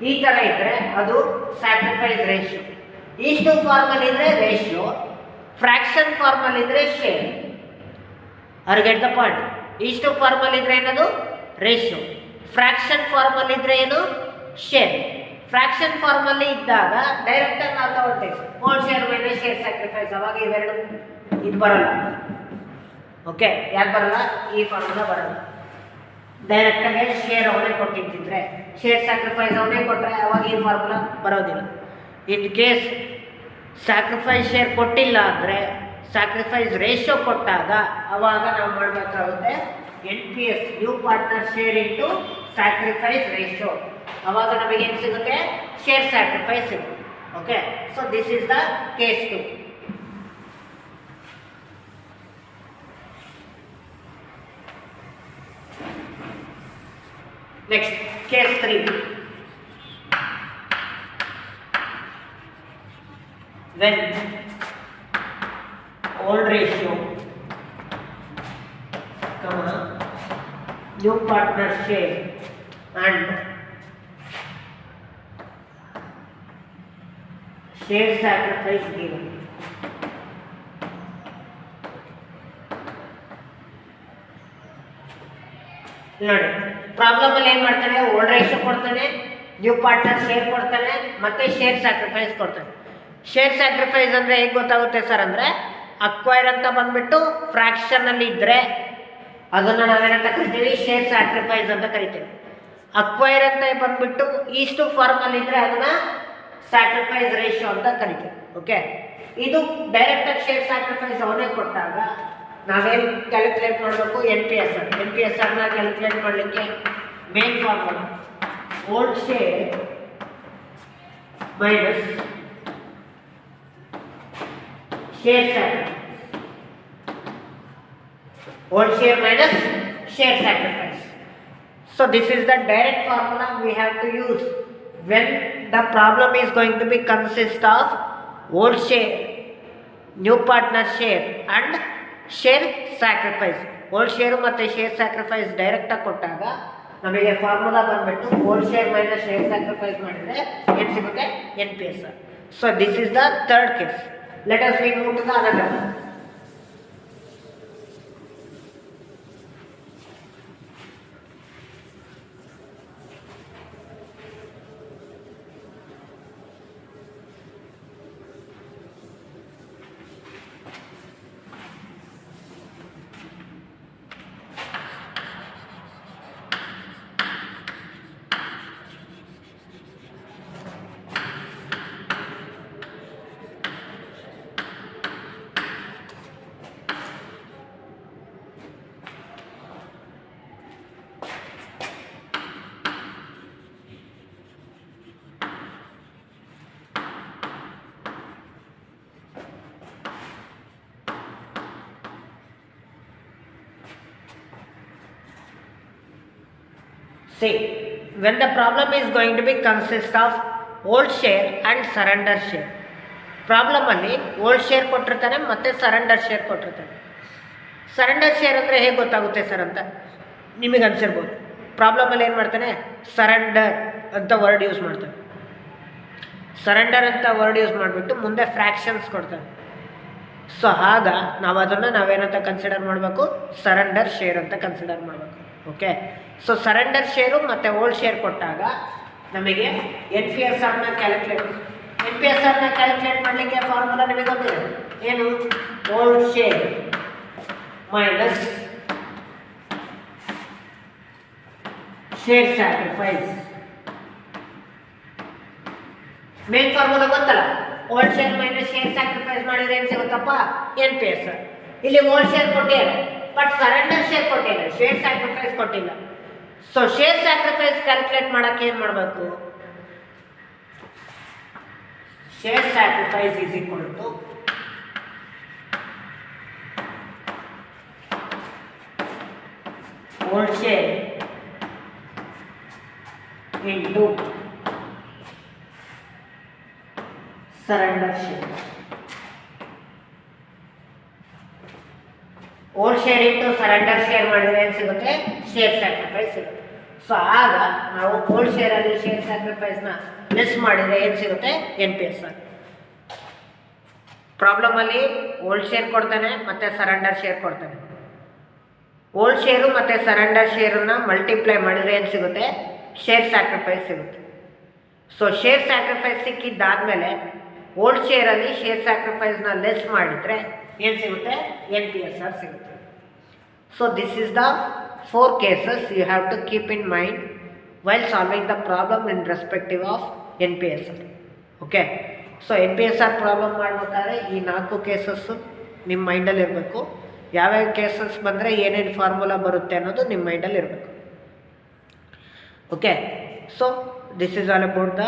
ಈ ಥರ ಇದ್ದರೆ ಅದು ಸ್ಯಾಕ್ರಿಫೈಸ್ ರೇಷಿಯೋ. ಇಷ್ಟು ಫಾರ್ಮಲ್ಲಿ ಇದ್ದರೆ ರೇಷಿಯೋ, ಫ್ರಾಕ್ಷನ್ ಫಾರ್ಮಲ್ಲಿ ಇದ್ದರೆ share. Are get the point? ಇಷ್ಟು ಫಾರ್ಮಲ್ಲಿ ಇದ್ದರೆ ಏನದು? ರೇಷಿಯೋ. ಫ್ರಾಕ್ಷನ್ ಫಾರ್ಮಲ್ಲಿ ಇದ್ದರೆ ಏನು? ಶೇರ್. ಫ್ರಾಕ್ಷನ್ ಫಾರ್ಮಲ್ಲಿ ಇದ್ದಾಗ ಡೈರೆಕ್ಟಾಗಿ ನಾವು ತಗೊಳ್ತೇವೆ old share minus share sacrifice. ಅವಾಗ ಇವೆರಡು ಇದು ಬರಲ್ಲ. ಓಕೆ, ಯಾಕೆ ಬರಲ್ಲ? ಈ ಫಾರ್ಮುಲಾ ಬರಲ್ಲ. ಡೈರೆಕ್ಟಾಗಿ ಶೇರ್ ಅವನೇ ಕೊಟ್ಟಿದ್ದಿದ್ರೆ, ಶೇರ್ ಸ್ಯಾಕ್ರಿಫೈಸ್ ಅವನೇ ಕೊಟ್ಟರೆ ಅವಾಗ ಈ ಫಾರ್ಮುಲಾ ಬರೋದಿಲ್ಲ. ಇನ್ ಕೇಸ್ ಸ್ಯಾಕ್ರಿಫೈಸ್ ಶೇರ್ ಕೊಟ್ಟಿಲ್ಲ ಅಂದರೆ, ಸ್ಯಾಕ್ರಿಫೈಸ್ ರೇಷಿಯೋ ಕೊಟ್ಟಾಗ ಅವಾಗ ನಾವು ಮಾಡಬೇಕಾಗುತ್ತೆ NPS, new partner share into sacrifice ratio. ಅವಾಗ ನಮಗೇನು ಸಿಗುತ್ತೆ? ಶೇರ್ ಸ್ಯಾಕ್ರಿಫೈಸ್ ಸಿಗುತ್ತೆ. Okay, so this is the case 2. Next, case 3. When old ratio, new partner share and share sacrifice given. ನೋಡಿ, ಪ್ರಾಬ್ಲಮ್ ಅಲ್ಲಿ ಏನು ಮಾಡ್ತಾನೆ, ಓಲ್ಡ್ ರೇಷಿಯೋ ಕೊಡ್ತಾನೆ, ನ್ಯೂ ಪಾರ್ಟ್ನರ್ ಶೇರ್ ಕೊಡ್ತಾನೆ, ಮತ್ತೆ ಶೇರ್ ಸ್ಯಾಕ್ರಿಫೈಸ್ ಕೊಡ್ತಾನೆ. ಶೇರ್ ಸ್ಯಾಕ್ರಿಫೈಸ್ ಅಂದರೆ ಹೇಗೆ ಗೊತ್ತಾಗುತ್ತೆ ಸರ್ ಅಂದರೆ, ಅಕ್ವೈರ್ ಅಂತ ಬಂದ್ಬಿಟ್ಟು ಫ್ರ್ಯಾಕ್ಷನಲ್ಲಿ ಇದ್ದರೆ ಅದನ್ನು ನಾವೇನಂತ ಕರಿತೀವಿ, ಶೇರ್ ಸ್ಯಾಕ್ರಿಫೈಸ್ ಅಂತ ಕರಿತೀವಿ. ಅಕ್ವೈರ್ ಅಂತ ಬಂದ್ಬಿಟ್ಟು ಈಸ್ಟು ಫಾರ್ಮಲ್ಲಿ ಇದ್ದರೆ ಅದನ್ನು ಸ್ಯಾಕ್ರಿಫೈಸ್ ರೇಷಿಯೋ ಅಂತ ಕರಿತೀವಿ. ಓಕೆ, ಇದು ಡೈರೆಕ್ಟಾಗಿ ಶೇರ್ ಸ್ಯಾಕ್ರಿಫೈಸ್ ಅವನೇ ಕೊಟ್ಟಾಗ ನಾವೇನು ಕ್ಯಾಲ್ಕುಲೇಟ್ ಮಾಡಬೇಕು, NPSR. NPSRನ ಕ್ಯಾಲ್ಕುಲೇಟ್ ಮಾಡಲಿಕ್ಕೆ main formula old share minus share sacrifice. Old share minus share sacrifice. So this is the direct formula we have to use when the problem is going to be consist of old share, new partner share and share sacrifice. Old share ಮತ್ತೆ share sacrifice direct ಆಗಿ ಕೊಟ್ಟಾಗ ನಮಗೆ formula ಬಂದ್ಬಿಟ್ಟು old share minus share sacrifice ಮಾಡಿದ್ರೆ ಏನು ಸಿಗುತ್ತೆ, NPSR. So this is the third case. Let us move to the another one. See, when the problem is going to be consist of old share and surrender share. Problem ಅಲ್ಲಿ old share ಕೊಟ್ಟಿರ್ತಾನೆ ಮತ್ತು surrender share ಕೊಟ್ಟಿರ್ತಾನೆ. Surrender share ಅಂದರೆ ಹೇಗೆ ಗೊತ್ತಾಗುತ್ತೆ sir ಅಂತ ನಿಮಗೆ ಅನ್ಸಿರ್ಬೋದು. ಪ್ರಾಬ್ಲಮಲ್ಲಿ ಏನು ಮಾಡ್ತಾನೆ, ಸರೆಂಡರ್ ಅಂತ ವರ್ಡ್ ಯೂಸ್ ಮಾಡ್ತಾನೆ. ಸರೆಂಡರ್ ಅಂತ ವರ್ಡ್ ಯೂಸ್ ಮಾಡಿಬಿಟ್ಟು ಮುಂದೆ ಫ್ರ್ಯಾಕ್ಷನ್ಸ್ ಕೊಡ್ತಾನೆ. ಸೊ ಆಗ ನಾವು ಅದನ್ನು ನಾವೇನಂತ ಕನ್ಸಿಡರ್ ಮಾಡಬೇಕು, ಸರೆಂಡರ್ ಶೇರ್ ಅಂತ ಕನ್ಸಿಡರ್ ಮಾಡಬೇಕು. ಓಕೆ, ಸೊ ಸರೆಂಡರ್ ಶೇರು ಮತ್ತು ಓಲ್ಡ್ ಶೇರ್ ಕೊಟ್ಟಾಗ ನಮಗೆ NPSRನ ಕ್ಯಾಲ್ಕುಲೇಟ್ ಮಾಡಲಿಕ್ಕೆ ಫಾರ್ಮುಲಾ ನಿಮಗೆ ಗೊತ್ತಿದೆ ಏನು, old share minus share sacrifice. Main formula ಗೊತ್ತಲ್ಲ, old share minus share sacrifice ಮಾಡಿದ್ರೆ ಏನು ಸಿಗುತ್ತಪ್ಪ, NPSR. ಇಲ್ಲಿ ಓಲ್ಡ್ ಶೇರ್ ಕೊಟ್ಟಿಲ್ಲ, ಬಟ್ ಸರೆಂಡರ್ ಶೇರ್ ಕೊಟ್ಟಿಲ್ಲ, ಶೇರ್ ಸ್ಯಾಕ್ರಿಫೈಸ್ ಕೊಟ್ಟಿಲ್ಲ. ಸೊ ಶೇರ್ ಸ್ಯಾಕ್ರಿಫೈಸ್ ಕ್ಯಾಲ್ಕುಲೇಟ್ ಮಾಡೋಕ್ಕೆ ಏನು ಮಾಡಬೇಕು, share sacrifice is equal to old share into surrender share. Old share into surrender share ಮಾಡಿದ್ರೆ ಏನು ಸಿಗುತ್ತೆ, ಶೇರ್ ಸ್ಯಾಕ್ರಿಫೈಸ್ ಸಿಗುತ್ತೆ. ಸೊ ಆಗ ನಾವು ಓಲ್ಡ್ ಶೇರಲ್ಲಿ ಶೇರ್ ಸ್ಯಾಕ್ರಿಫೈಸ್ನ ಲೆಸ್ ಮಾಡಿದರೆ ಏನು ಸಿಗುತ್ತೆ, NPSR. ಪ್ರಾಬ್ಲಮಲ್ಲಿ ಓಲ್ಡ್ ಶೇರ್ ಕೊಡ್ತಾನೆ ಮತ್ತು ಸರೆಂಡರ್ ಶೇರ್ ಕೊಡ್ತಾನೆ. ಓಲ್ಡ್ ಶೇರು ಮತ್ತು ಸರೆಂಡರ್ ಶೇರನ್ನು ಮಲ್ಟಿಪ್ಲೈ ಮಾಡಿದರೆ ಏನು ಸಿಗುತ್ತೆ, ಶೇರ್ ಸ್ಯಾಕ್ರಿಫೈಸ್ ಸಿಗುತ್ತೆ. ಸೊ ಶೇರ್ ಸ್ಯಾಕ್ರಿಫೈಸ್ ಸಿಕ್ಕಿದ್ದಾದಮೇಲೆ ಓಲ್ಡ್ ಶೇರಲ್ಲಿ ಶೇರ್ ಸ್ಯಾಕ್ರಿಫೈಸ್ನ ಲೆಸ್ ಮಾಡಿದರೆ ಏನು ಸಿಗುತ್ತೆ, NPSR ಸಿಗುತ್ತೆ. So this is the 4 cases you have to keep in mind while solving the problem in respective of NPSR. Okay, so NPSR problem ಮಾಡಬೇಕಾದ್ರೆ ಈ 4 ಕೇಸಸ್ಸು ನಿಮ್ಮ ಮೈಂಡಲ್ಲಿ ಇರಬೇಕು. ಯಾವ್ಯಾವ ಕೇಸಸ್ ಬಂದರೆ ಏನೇನು ಫಾರ್ಮುಲಾ ಬರುತ್ತೆ ಅನ್ನೋದು ನಿಮ್ಮ ಮೈಂಡಲ್ಲಿ ಇರಬೇಕು. Okay, so this is all about the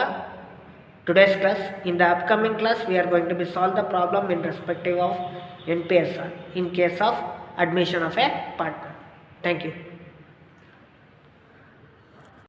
today's class. In the upcoming class, we are going to be solve the problem in respective of NPSR in case of admission of a partner. Thank you.